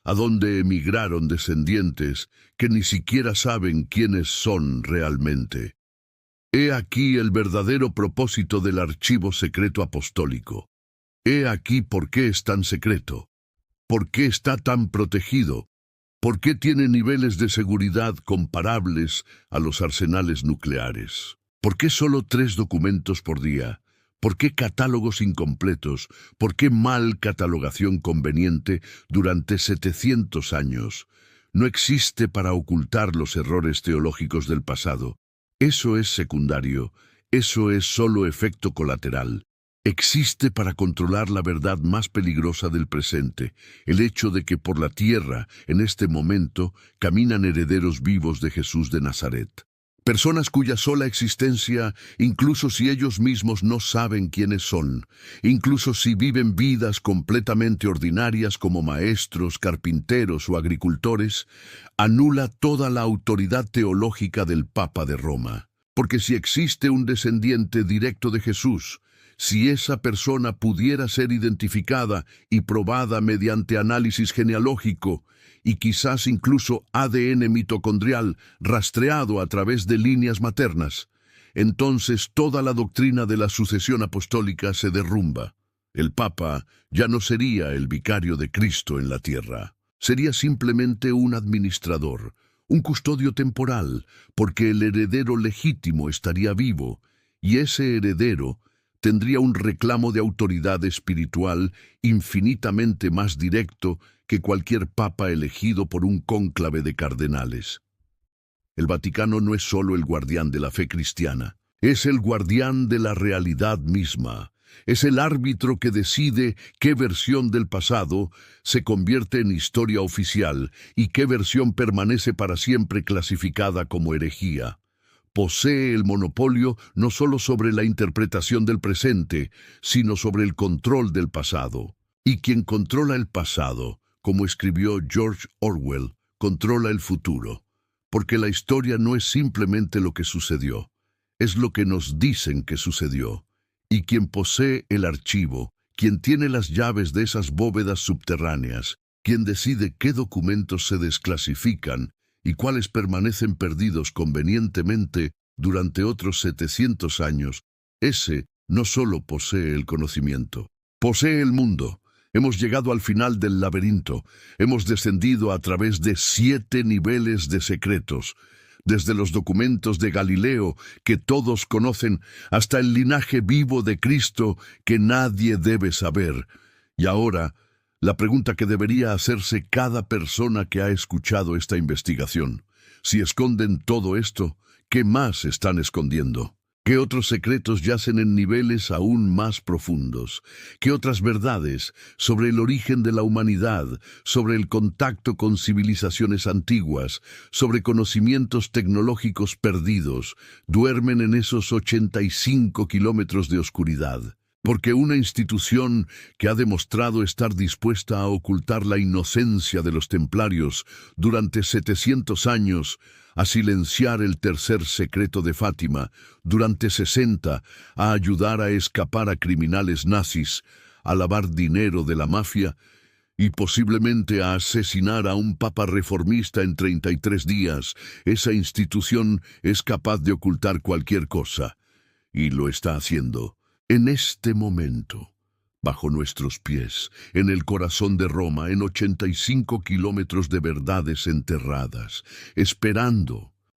¿A dónde emigraron descendientes que ni siquiera saben quiénes son realmente? He aquí el verdadero propósito del archivo secreto apostólico. He aquí por qué es tan secreto. ¿Por qué está tan protegido? ¿Por qué tiene niveles de seguridad comparables a los arsenales nucleares? ¿Por qué solo 3 documentos por día? ¿Por qué catálogos incompletos? ¿Por qué mal catalogación conveniente durante 700 años? No existe para ocultar los errores teológicos del pasado. Eso es secundario, eso es solo efecto colateral. Existe para controlar la verdad más peligrosa del presente, el hecho de que por la tierra, en este momento, caminan herederos vivos de Jesús de Nazaret. Personas cuya sola existencia, incluso si ellos mismos no saben quiénes son, incluso si viven vidas completamente ordinarias como maestros, carpinteros o agricultores, anula toda la autoridad teológica del Papa de Roma. Porque si existe un descendiente directo de Jesús, si esa persona pudiera ser identificada y probada mediante análisis genealógico, y quizás incluso ADN mitocondrial rastreado a través de líneas maternas, entonces toda la doctrina de la sucesión apostólica se derrumba. El Papa ya no sería el vicario de Cristo en la tierra. Sería simplemente un administrador, un custodio temporal, porque el heredero legítimo estaría vivo, y ese heredero tendría un reclamo de autoridad espiritual infinitamente más directo que cualquier papa elegido por un cónclave de cardenales. El Vaticano no es solo el guardián de la fe cristiana, es el guardián de la realidad misma. Es el árbitro que decide qué versión del pasado se convierte en historia oficial y qué versión permanece para siempre clasificada como herejía. Posee el monopolio no solo sobre la interpretación del presente, sino sobre el control del pasado. Y quien controla el pasado, como escribió George Orwell, controla el futuro. Porque la historia no es simplemente lo que sucedió, es lo que nos dicen que sucedió. Y quien posee el archivo, quien tiene las llaves de esas bóvedas subterráneas, quien decide qué documentos se desclasifican y cuáles permanecen perdidos convenientemente durante otros 700 años, ese no solo posee el conocimiento, posee el mundo. Hemos llegado al final del laberinto, hemos descendido a través de 7 niveles de secretos, desde los documentos de Galileo que todos conocen hasta el linaje vivo de Cristo que nadie debe saber. Y ahora, la pregunta que debería hacerse cada persona que ha escuchado esta investigación: si esconden todo esto, ¿qué más están escondiendo? ¿Qué otros secretos yacen en niveles aún más profundos? ¿Qué otras verdades sobre el origen de la humanidad, sobre el contacto con civilizaciones antiguas, sobre conocimientos tecnológicos perdidos, duermen en esos 85 kilómetros de oscuridad? Porque una institución que ha demostrado estar dispuesta a ocultar la inocencia de los templarios durante 700 años, a silenciar el tercer secreto de Fátima durante 60, a ayudar a escapar a criminales nazis, a lavar dinero de la mafia y posiblemente a asesinar a un papa reformista en 33 días, esa institución es capaz de ocultar cualquier cosa. Y lo está haciendo. En este momento, bajo nuestros pies, en el corazón de Roma, en 85 kilómetros de verdades enterradas, esperando